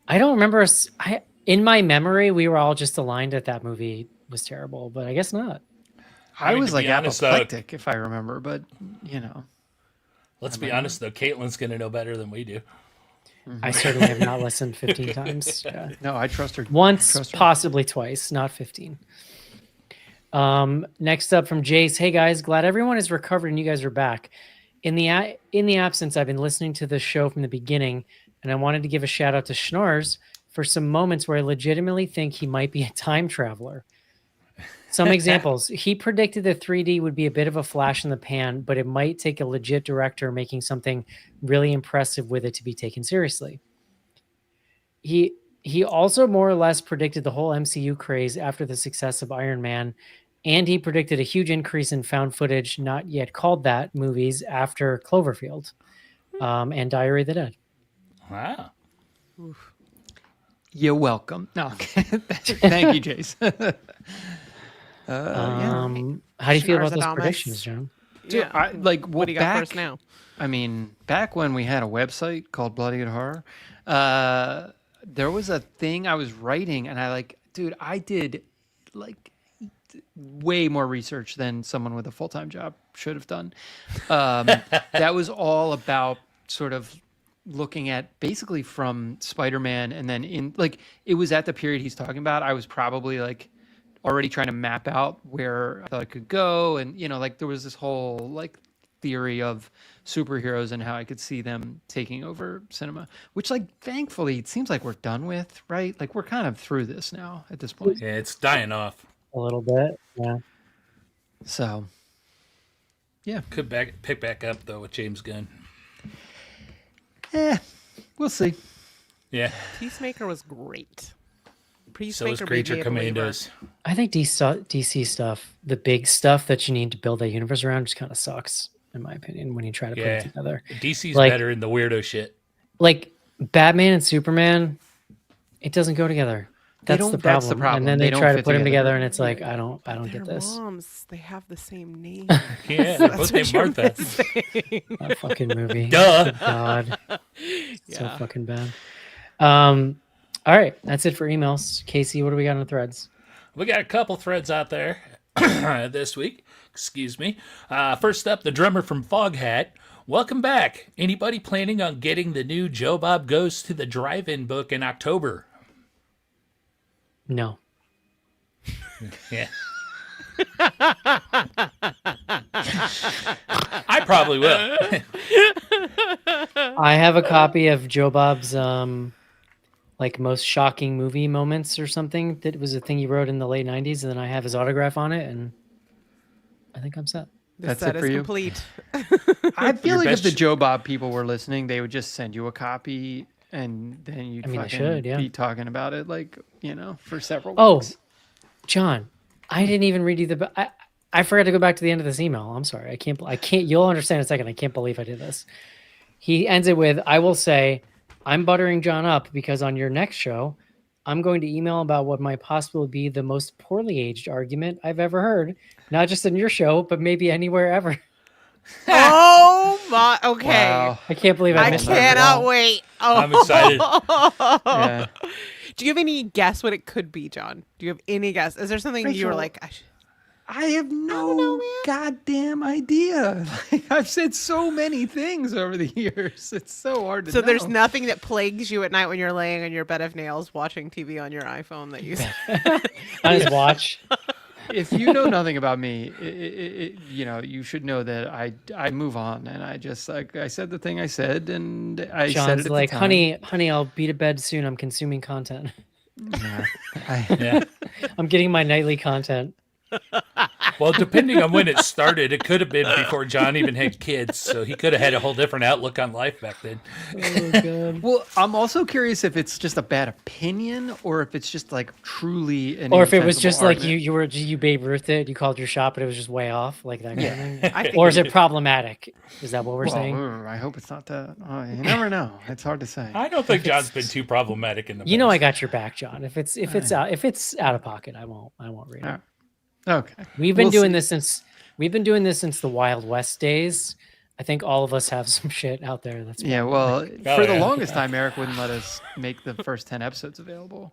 I don't remember us. In my memory, we were all just aligned that movie was terrible, but I guess not. I mean, was to like be honest, apoplectic, if I remember, but you know. Let's be honest though, Caitlin's gonna know better than we do. I certainly have not listened 15 times. Yeah. No, I trust her. Once, Trust her. possibly twice, not 15. Next up from Jace. Hey guys, glad everyone is recovered and you guys are back. In the absence, I've been listening to the show from the beginning, and I wanted to give a shout out to Schnorrs for some moments where I legitimately think he might be a time traveler. Some examples. He predicted that 3D would be a bit of a flash in the pan, but it might take a legit director making something really impressive with it to be taken seriously. He also more or less predicted the whole MCU craze after the success of Iron Man, and he predicted a huge increase in found footage, not yet called that, movies after Cloverfield and Diary of the Dead. Wow. You're welcome. No, thank you, Jason. Yeah. How do you feel about those Adamas. predictions, John? Dude, what do you got back, first now? I mean, back when we had a website called Bloody Good Horror, there was a thing I was writing, and I did like way more research than someone with a full-time job should have done. That was all about sort of looking at basically from Spider-Man, and then it was at the period he's talking about. I was probably like already trying to map out where I thought it could go, and there was this whole like theory of superheroes and how I could see them taking over cinema, which thankfully it seems like we're done with, right? Like we're kind of through this now at this point. Yeah, it's dying off. A little bit, yeah. So, yeah. Could pick back up though with James Gunn. We'll see. Yeah. Peacemaker was great. So is Peacemaker made Creature me a believer. Commandos. I think DC stuff, the big stuff that you need to build that universe around, just kind of sucks, in my opinion, when you try to put it together. DC's Like- better in the weirdo shit. Like Batman and Superman, it doesn't go together. That's the problem. That's the problem. And then They they don't try to fit put them together. together, and it's like I don't They're get this. moms. They have the same name. Yeah, they're both named Martha. That fucking movie. Duh. Good God. So Yeah. fucking bad. All right, that's it for emails. Casey, what do we got on the threads? We got a couple threads out there this week. Excuse me. First up, the drummer from Foghat. Welcome back. Anybody planning on getting the new Joe Bob Goes to the Drive-In book in October? No. Yeah. I probably will. I have a copy of Joe Bob's most shocking movie moments or something. That was a thing he wrote in the late 90s, and then I have his autograph on it, and I think I'm set. The That's set it for is you? complete. I feel Your like if best- the Joe Bob people were listening, they would just send you a copy, and then you'd I mean, they fucking should, yeah. be talking about it for several Oh, weeks. John, I didn't even read you the. I forgot to go back to the end of this email. I'm sorry. I can't. You'll understand in a second. I can't believe I did this. He ends it with, "I will say, I'm buttering John up because on your next show, I'm going to email about what might possibly be the most poorly aged argument I've ever heard, not just in your show, but maybe anywhere ever." Oh my! Okay, Wow. I can't believe I I missed that. cannot wait. Oh, I'm excited. Yeah. Do you have any guess what it could be, John? Do you have any guess? Is there something you were Rachel, like? I have no know, man. goddamn idea. I've said so many things over the years. It's so hard to So know. there's nothing that plagues you at night when you're laying on your bed of nails watching TV on your iPhone that you. On his watch. If you know nothing about me, you should know that I move on, and I just I said the thing I said, and I said John's it at like, the time. honey, I'll be to bed soon. I'm consuming content. Yeah. Yeah. I'm getting my nightly content. Well, depending on when it started, it could have been before John even had kids, so he could have had a whole different outlook on life back then. Oh, God. Well, I'm also curious if it's just a bad opinion, or if it's just truly an Or if it was indefensible just like argument. you Babe Ruthed it, you called your shot, but it was just way off, like that kind of thing. I think Or is it problematic? Is that what we're Well, saying? I hope it's not that. You never know. It's hard to say. I don't think John's been too problematic in the You know, I past. got your back, John. If it's out of pocket, I won't read it. All right. Okay. We've been We'll doing see. this since the Wild West days. I think all of us have some shit out there. That's Yeah, well, Oh, for the yeah. longest time, Eric wouldn't let us make the first 10 episodes available.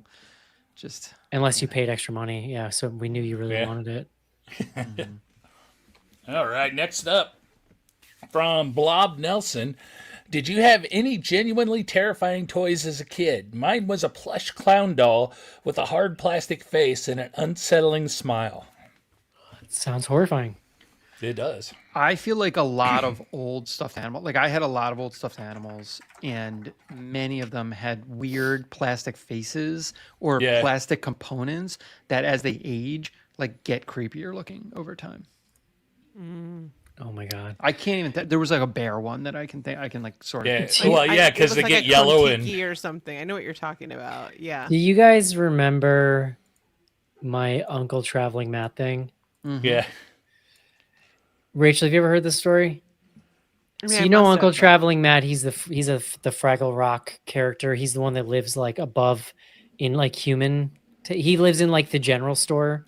Just unless you paid extra money. Yeah, so we knew you really Yeah. wanted it. All right, next up from Blob Nelson. Did you have any genuinely terrifying toys as a kid? Mine was a plush clown doll with a hard plastic face and an unsettling smile. Sounds horrifying. It does. I feel like a lot of old stuffed animals. Like I had a lot of old stuffed animals, and many of them had weird plastic faces or Yeah. plastic components that, as they age, get creepier looking over time. Oh my God. I can't even. There was a bear one that I can think. I can sort of. Yeah. picture. Well, yeah, it because was they like get a yellow and Kontiki or something. I know what you're talking about. Yeah. Do you guys remember my uncle traveling Matt thing? yeah. Rachel, have you ever heard this story? So I you know must Uncle have, but- Traveling Matt, the Fraggle Rock character. He's the one that lives like above in like he lives in like the general store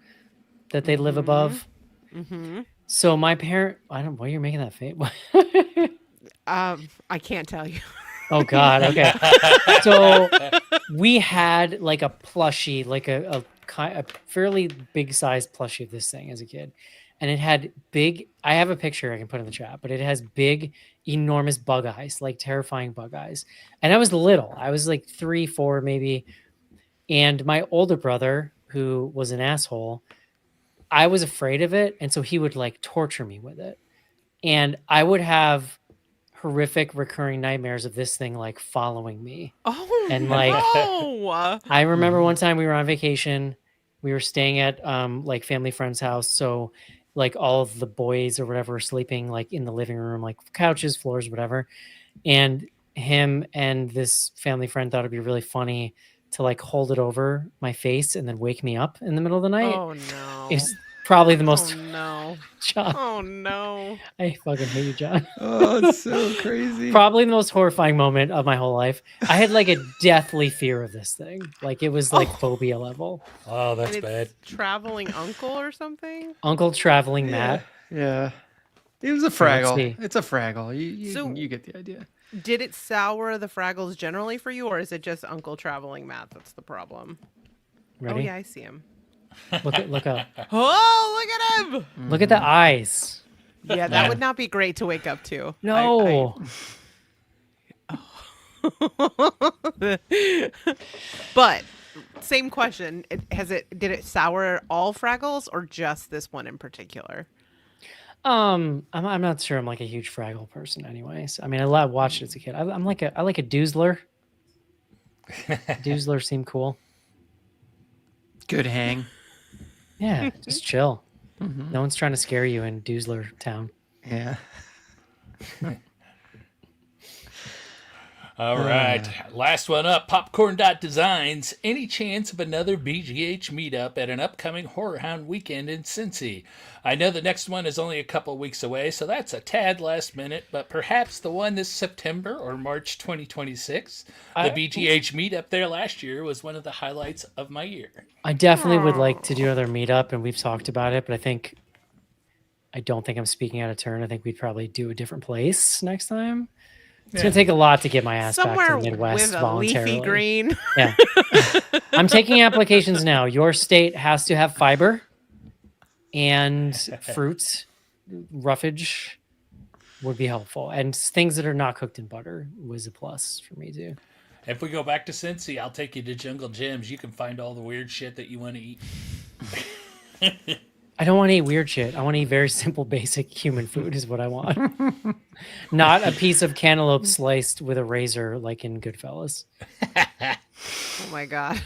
that they live above. Mm-hmm. So my parent, I don't. Why you're making that face? I can't tell you. Oh God. Okay. So we had like a plushie, like a fairly big sized plushie of this thing as a kid, and it had big. I have a picture I can put in the chat, but it has big, enormous bug eyes, like terrifying bug eyes. And I was little. I was like 3, 4, maybe. And my older brother, who was an asshole, I was afraid of it, and so he would like torture me with it, and I would have horrific recurring nightmares of this thing like following me. Oh And like no! I remember one time we were on vacation, we were staying at like family friend's house, so like all of the boys or whatever were sleeping like in the living room, like couches, floors, whatever. And him and this family friend thought it'd be really funny to like hold it over my face and then wake me up in the middle of the night. Oh no! It was probably the most Oh no! John, Oh no! I fucking hate you, John. Oh, it's so crazy. Probably the most horrifying moment of my whole life. I had like a deathly fear of this thing. Like it was like phobia level. Oh, that's And it's bad. traveling uncle or something. Uncle Traveling Matt. Yeah. It was a see. Fraggle. It's a Fraggle. You get the idea. Did it sour the Fraggles generally for you, or is it just Uncle Traveling Matt that's the problem? Ready? Oh yeah, I see him. Look up. Oh, look at him! Look at the eyes. Yeah, that would not be great to wake up to. No. But same question. Did it sour all Fraggles or just this one in particular? I'm not sure I'm like a huge Fraggle person anyways. I mean, I watched it as a kid. I like a Doozler. Doozler seemed cool. Good hang. Yeah, just chill. No one's trying to scare you in Doozler Town. Yeah. All right. Last one up. Popcorn.Designs. Any chance of another BGH meetup at an upcoming Horror Hound weekend in Cincy? I know the next one is only a couple weeks away, so that's a tad last minute, but perhaps the one this September or March 2026. The BGH meetup there last year was one of the highlights of my year. I definitely would like to do another meetup, and we've talked about it, but I don't think I'm speaking out of turn. I think we'd probably do a different place next time. It's going to take a lot to get my ass Somewhere back to the Midwest with a voluntarily. leafy green. Yeah. I'm taking applications now. Your state has to have fiber and fruit. Roughage would be helpful. And things that are not cooked in butter was a plus for me too. If we go back to Cincy, I'll take you to Jungle Gyms. You can find all the weird shit that you want to eat. I don't want to eat weird shit. I want to eat very simple, basic human food is what I want. Not a piece of cantaloupe sliced with a razor like in Goodfellas. Oh my god.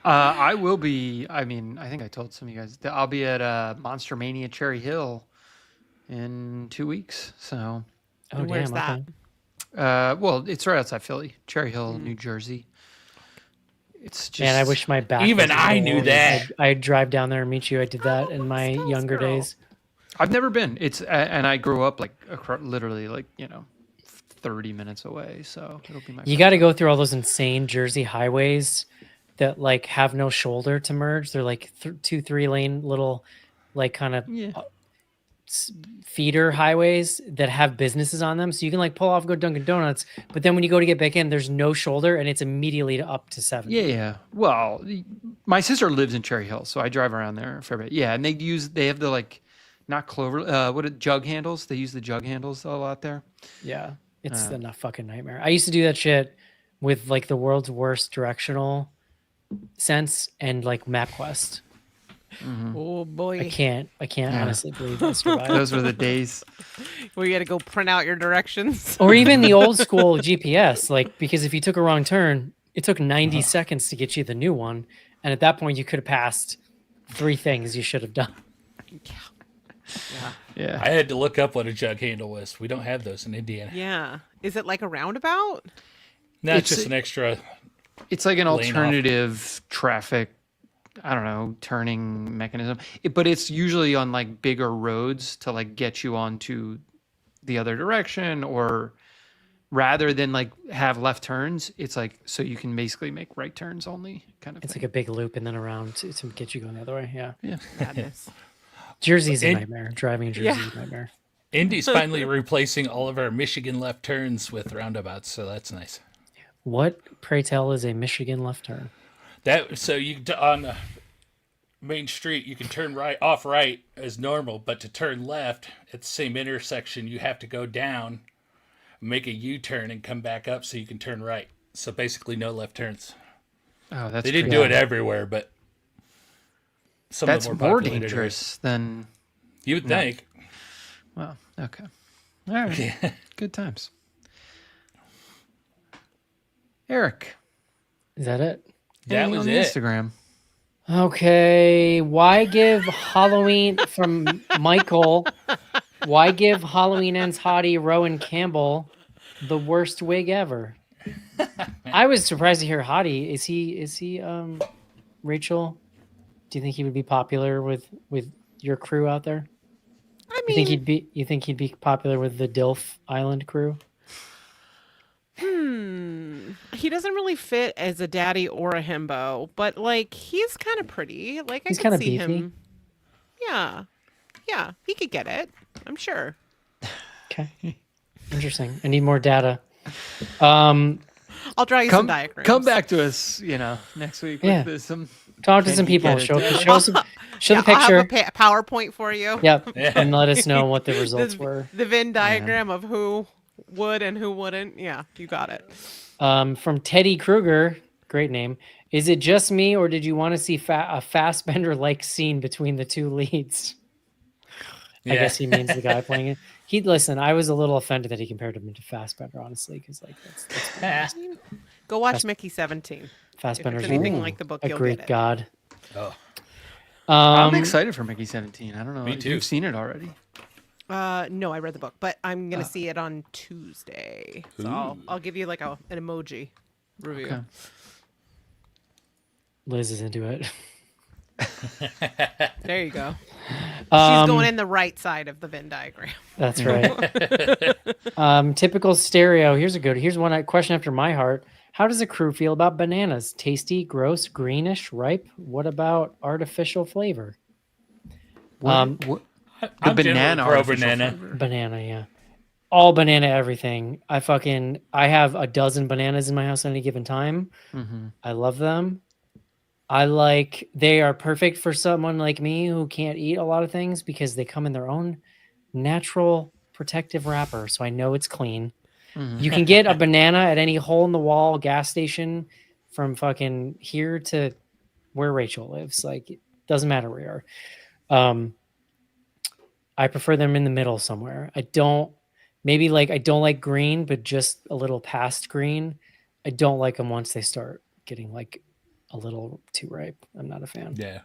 I will be. I mean, I think I told some of you guys that I'll be at Monster Mania Cherry Hill in 2 weeks. So, Oh, Where's damn. that? Okay. well, it's right outside Philly, Cherry Hill, New Jersey. It's just. Man, I wish my back. Even was I cold. knew that. I'd drive down there and meet you. I did that in my Skills younger girl. days. I've never been. And I grew up like literally 30 minutes away. So it'll be my. You got to go through all those insane Jersey highways that like have no shoulder to merge. They're like 2-3 lane little like kind of Yeah. feeder highways that have businesses on them. So you can like pull off, go Dunkin' Donuts, but then when you go to get back in, there's no shoulder and it's immediately up to 70. Yeah. Well, my sister lives in Cherry Hill, so I drive around there a fair bit. Yeah, and they have the like, not clover, jug handles. They use the jug handles a lot there. Yeah. It's a fucking nightmare. I used to do that shit with like the world's worst directional sense and like MapQuest. Oh boy. I can't honestly believe I survived. Those were the days. Where you got to go print out your directions. Or even the old school GPS, like because if you took a wrong turn, it took 90 seconds to get you the new one, and at that point you could have passed 3 things you should have done. Yeah. I had to look up what a jug handle was. We don't have those in Indiana. Yeah. Is it like a roundabout? No, it's It's- just an extra. It's like an Lane off. alternative traffic I don't know, turning mechanism. But it's usually on like bigger roads to like get you onto the other direction, or rather than like have left turns, it's like so you can basically make right turns only kind of It's thing. like a big loop and then around to get you going the other way. Yeah. Yeah. Madness. Jersey's a In- nightmare. Driving in Jersey is a nightmare. Indy's finally replacing all of our Michigan left turns with roundabouts, so that's nice. What, pray tell, is a Michigan left turn? That so you on the main street you can turn off right as normal, but to turn left at the same intersection you have to go down, make a U-turn, and come back up so you can turn right. So basically, no left turns. Oh, that's They didn't crazy. do it everywhere, but some That's of the more populated dangerous than. areas. You would think. Well, okay. All right. Good times. Eric, Is that it? That anything was on the it. Instagram. Okay. Why give Halloween from Michael? Why give Halloween Ends hottie Rowan Campbell the worst wig ever? I was surprised to hear hottie. Is he Rachel? Do you think he would be popular with your crew out there? I You mean, think he'd be popular with the Dilf Island crew? he doesn't really fit as a daddy or a himbo, but like he's kind of pretty. Like He's I kinda could see beefy. him. Yeah, yeah, he could get it. I'm sure. Okay. Interesting. I need more data. I'll draw you some diagrams. Come back to us, next week Yeah. with some. Talk to Can some you people. get it Show down? the I'll have picture. a PowerPoint for you. Yep. And let us know what the results the, were. the Venn diagram of who would and who wouldn't. Yeah, you got it. From Teddy Kruger, great name. Is it just me, or did you want to see a Fassbender-like scene between the two leads? I guess he means the guy playing it. Listen. I was a little offended that he compared him to Fassbender, honestly, because like that's Go watch Mickey 17. Fassbender's anything like the book, a you'll Greek get it. god. Oh, I'm excited for Mickey 17. I don't know. Me if too. You've seen it already. No, I read the book, but I'm gonna see it on Tuesday. So I'll give you like an emoji review. Okay. Liz is into it. There you go. She's going in the right side of the Venn diagram. That's right. Typical stereo. Here's one question after my heart. How does the crew feel about bananas? Tasty, gross, greenish, ripe? What about artificial flavor? I'm generally banana pro artificial banana. flavor. Banana, yeah. All banana everything. I have a dozen bananas in my house at any given time. Mm-hmm. I love them. They are perfect for someone like me who can't eat a lot of things because they come in their own natural protective wrapper. So I know it's clean. Mm-hmm. You can get a banana at any hole in the wall gas station from fucking here to where Rachel lives. Like, it doesn't matter where you are. I prefer them in the middle somewhere. I don't like green, but just a little past green. I don't like them once they start getting like a little too ripe. I'm not a fan. Yeah.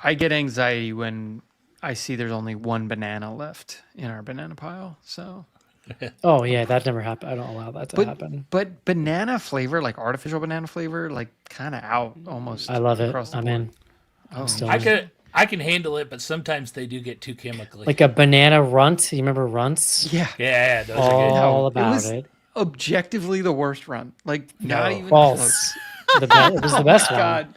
I get anxiety when I see there's only one banana left in our banana pile. So, Oh yeah, that never happened. I don't allow that to happen. but banana flavor, like artificial banana flavor, like kind of out almost. I love it. across the I'm board. in. Oh, still I can handle it, but sometimes they do get too chemically. Like a banana runt. You remember runts? yeah. yeah, those are good. All No, about was it. Objectively the worst run. Like not No. even close. False. It was the best one. God.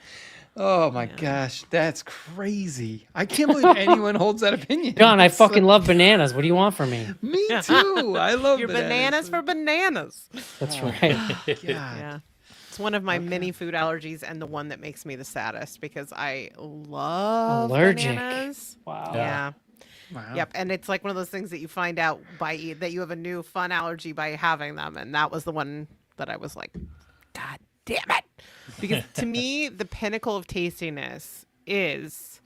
Oh my gosh, that's crazy. I can't believe anyone holds that opinion. John, I It's fucking like- love bananas. What do you want from me? Me too. I love Your bananas for bananas. That's right. God. Yeah. It's one of my many food allergies and the one that makes me the saddest because I love Allergic. bananas. Wow. Yeah. Wow. Yep. And it's like one of those things that you find out that you have a new fun allergy by having them. And that was the one that I was like, God damn it. Because to me, the pinnacle of tastiness is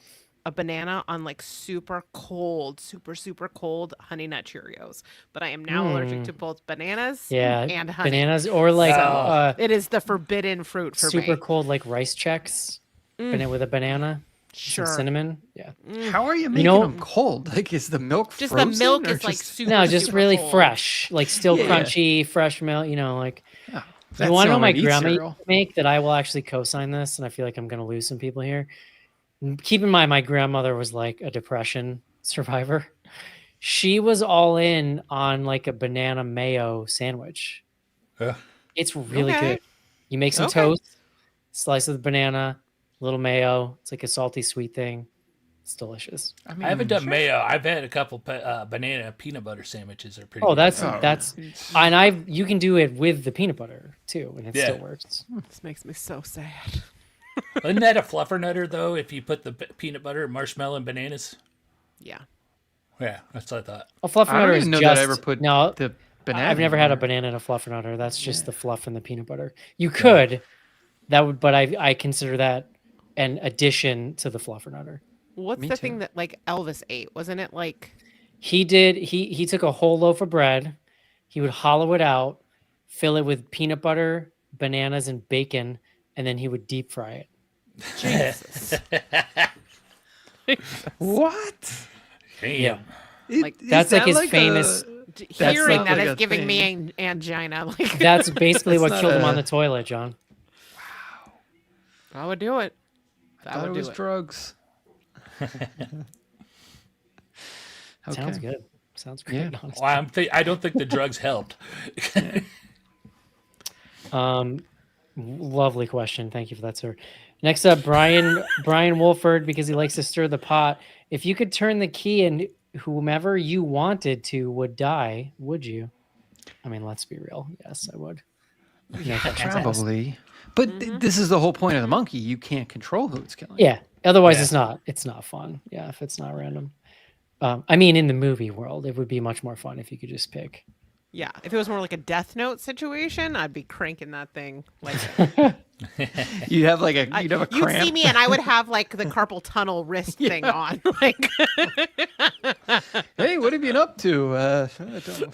a banana on like super cold, super cold Honey Nut Cheerios. But I am now allergic to both bananas Yeah. and honey. Bananas or like It is the forbidden fruit for super me. cold like rice checks. With a banana. Sure. Some cinnamon. Yeah. How are you making know- them cold? Like, is the milk Just frozen, the milk or is like just- super No, just super really cold. fresh. Like still Yeah. crunchy, fresh milk, like You want to know my grandma used cereal. to make that I will actually co-sign this, and I feel like I'm going to lose some people here. Keep in mind, my grandmother was like a depression survivor. She was all in on like a banana mayo sandwich. Ugh. It's really Okay. good. You make some Okay. toast, slice of the banana, little mayo. It's like a salty sweet thing. It's delicious. I mean, I haven't done mayo. I've had a couple banana peanut butter sandwiches. Are pretty. Oh, good. that's and you can do it with the peanut butter too, and it Yeah. still works. This makes me so sad. Isn't that a fluffernutter though? If you put the peanut butter, marshmallow, and bananas. Yeah. Yeah, that's what I thought. A fluffernutter I don't is even know just that I ever put no. the banana. I've never in had a there. banana in a fluffernutter. That's just the fluff and the peanut butter. You could, that would, but I consider that an addition to the fluffernutter. What's Me the too. thing that like Elvis ate? Wasn't it like He did. He took a whole loaf of bread. He would hollow it out, fill it with peanut butter, bananas, and bacon, and then he would deep fry it. Jesus? What? Damn. Like, That's like his famous. Hearing not that like is a giving me thing. angina. Like That's basically That's what not killed him on a- the toilet, John. I would do it. I thought it was drugs. Sounds Okay. good. Sounds great. Yeah. Honestly. Well, I don't think the drugs helped. Lovely question. Thank you for that, sir. Next up, Brian Wolford, because he likes to stir the pot. If you could turn the key and whomever you wanted to would die, would you? I mean, let's be real. Yes, I would. No questions asked. Probably. But this is the whole point of the monkey. You can't control who it's killing. Yeah. Otherwise, Yeah. it's not fun. Yeah, if it's not random. I mean, in the movie world, it would be much more fun if you could just pick. Yeah. If it was more like a Death Note situation, I'd be cranking that thing. Like You'd have like you'd have a you'd cramp. see me, and I would have like the carpal tunnel wrist thing on. Like Hey, what have you been up to? I don't know.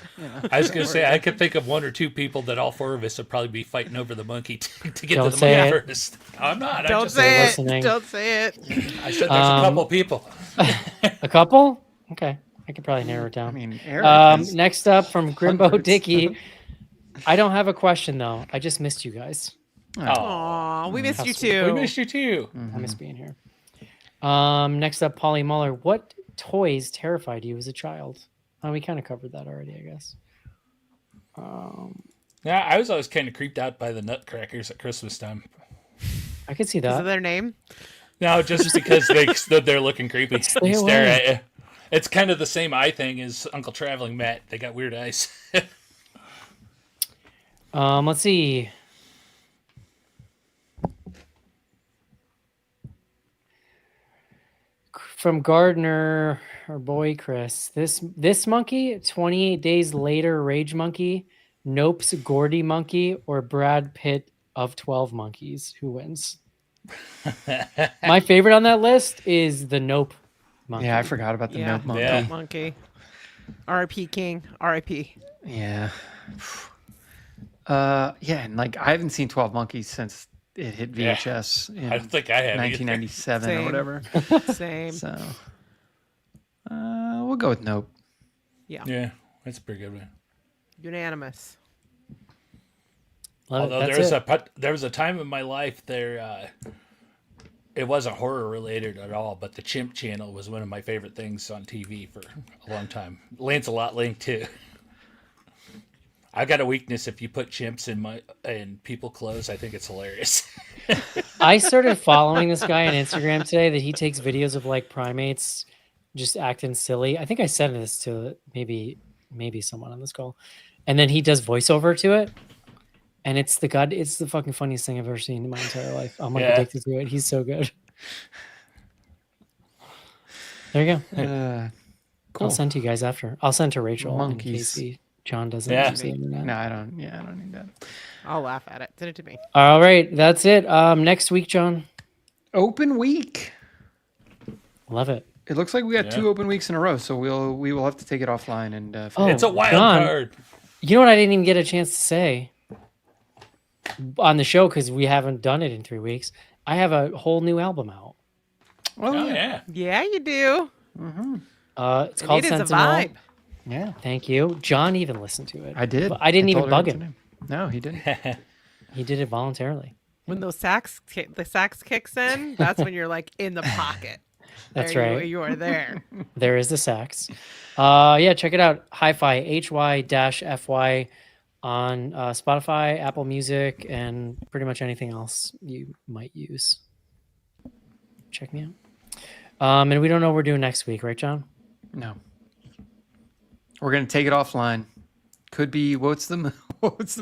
I was gonna say I could think of one or two people that all four of us would probably be fighting over the monkey to get Don't to the say monkey it. first. I'm not. I don't just say it. listening. Don't say it. I said there's a couple people. A couple? Okay. I could probably narrow it down. I mean, Eric is- Next up from Grimbo hundreds. Dickey. I don't have a question though. I just missed you guys. Oh, Aw, we missed you How sweet. we too. missed you too. I miss being here. Next up, Polly Muller. What toys terrified you as a child? Oh, we kind of covered that already, I guess. Yeah, I was always kind of creeped out by the nutcrackers at Christmas time. I could see Is that that. their name? No, just because they stood there looking creepy Stay and stare away. at you. It's kind of the same eye thing as Uncle Traveling Matt. They got weird eyes. Let's see. From Gardner, our boy Chris. This monkey, 28 Days Later, Rage Monkey, Nope's Gordy Monkey, or Brad Pitt of 12 Monkeys. Who wins? My favorite on that list is the Nope monkey. Yeah, I forgot about the Yeah. milk monkey. Yeah. Monkey. R.I.P. King. R.I.P. Yeah. Yeah, and like I haven't seen 12 Monkeys since it hit VHS in I don't think I have either. 1997 or Same. whatever. Same. So we'll go with Nope. Yeah, that's a pretty good one. Unanimous. Love it. Although That's there was a time in my life there, it wasn't horror related at all, but the Chimp Channel was one of my favorite things on TV for a long time. Lancelot Link too. I got a weakness if you put chimps in people clothes. I think it's hilarious. I started following this guy on Instagram today that he takes videos of like primates just acting silly. I think I said this to maybe someone on this call. And then he does voiceover to it. And it's the fucking funniest thing I've ever seen in my entire life. I'm like Yeah. addicted to it. He's so good. There you go. Cool. I'll send to you guys after. I'll send to Rachel Monkeys. in case John doesn't Yeah. see him in that. No, I don't. Yeah, I don't need that. I'll laugh at it. Send it to me. All right, that's it. Next week, John. Open week. Love it. It looks like we got Yeah. 2 open weeks in a row, so we will have to take it offline and. Oh, It's a wild John. card. You know what I didn't even get a chance to say on the show because we haven't done it in 3 weeks. I have a whole new album out. Oh, Oh yeah. yeah. Yeah, you do. It's called It is a Sentinel. vibe. Yeah, Thank you. John even listened to it. I did. But I didn't even told bug her him. to. No, he didn't. He did it voluntarily. When the sax kicks in, that's when you're like in the pocket. That's There right. You are there. There is the sax. Yeah, check it out. Hi-Fi, HY-FY on Spotify, Apple Music, and pretty much anything else you might use. Check me out. And we don't know what we're doing next week, right, John? No. We're gonna take it offline. Could be what's the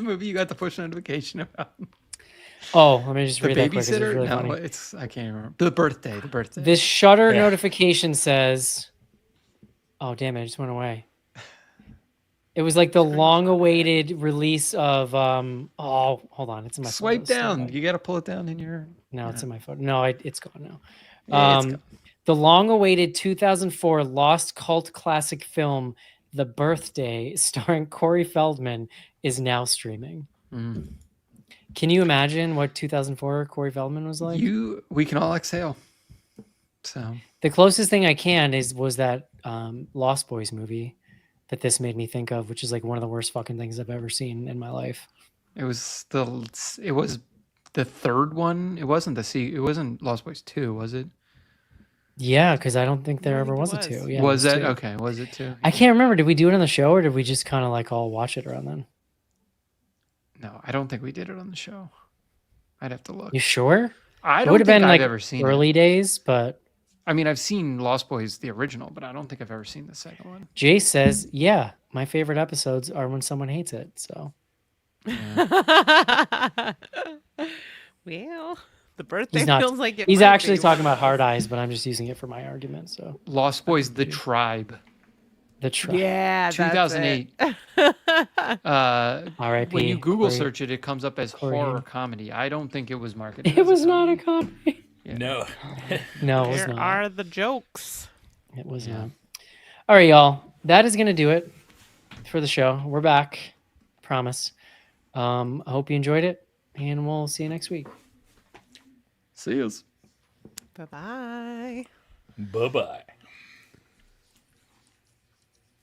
movie you got the push notification about? Oh, let me just The read that quick. 'Cause it's babysitter? really No, funny. I can't remember. The birthday. This Shutter Yeah. notification says, "Oh damn it! It just went away." It was like the long-awaited release of Oh, hold on, it's in my Swipe photos. down. You got to pull it down in your. No, it's in my photo. No, it's gone now. Yeah, it's gone. The long-awaited 2004 lost cult classic film, The Birthday, starring Corey Feldman, is now streaming. Mm. Can you imagine what 2004 Corey Feldman was like? We can all exhale. So The closest thing I can was that Lost Boys movie that this made me think of, which is like one of the worst fucking things I've ever seen in my life. it was the third one. It wasn't It wasn't Lost Boys 2, was it? Yeah, because I don't think there I ever think it was a was. two. Yeah, it was that two. okay? Was it 2? I can't remember. Did we do it on the show or did we just kind of like all watch it around then? No, I don't think we did it on the show. I'd have to look. You sure? I It don't would have think been I've like ever seen early it. days, but I mean, I've seen Lost Boys the original, but I don't think I've ever seen the second one. Jace says, yeah, my favorite episodes are when someone hates it. So Well, the birthday he's not. feels like it He's might actually be talking one about of Hard those. Eyes, but I'm just using it for my argument. So Lost Boys: The Tribe, the try. Yeah, 2008. R.I.P. When you Google Corey. search it, it comes up as Corey horror Haim. comedy. I don't think it was marketed. It as a was not a comedy. comedy. No. No, it was There not. are the jokes. It was not. All right, y'all. That is going to do it for the show. We're back. Promise. I hope you enjoyed it, and we'll see you next week. See yous. Bye bye. Bye-bye.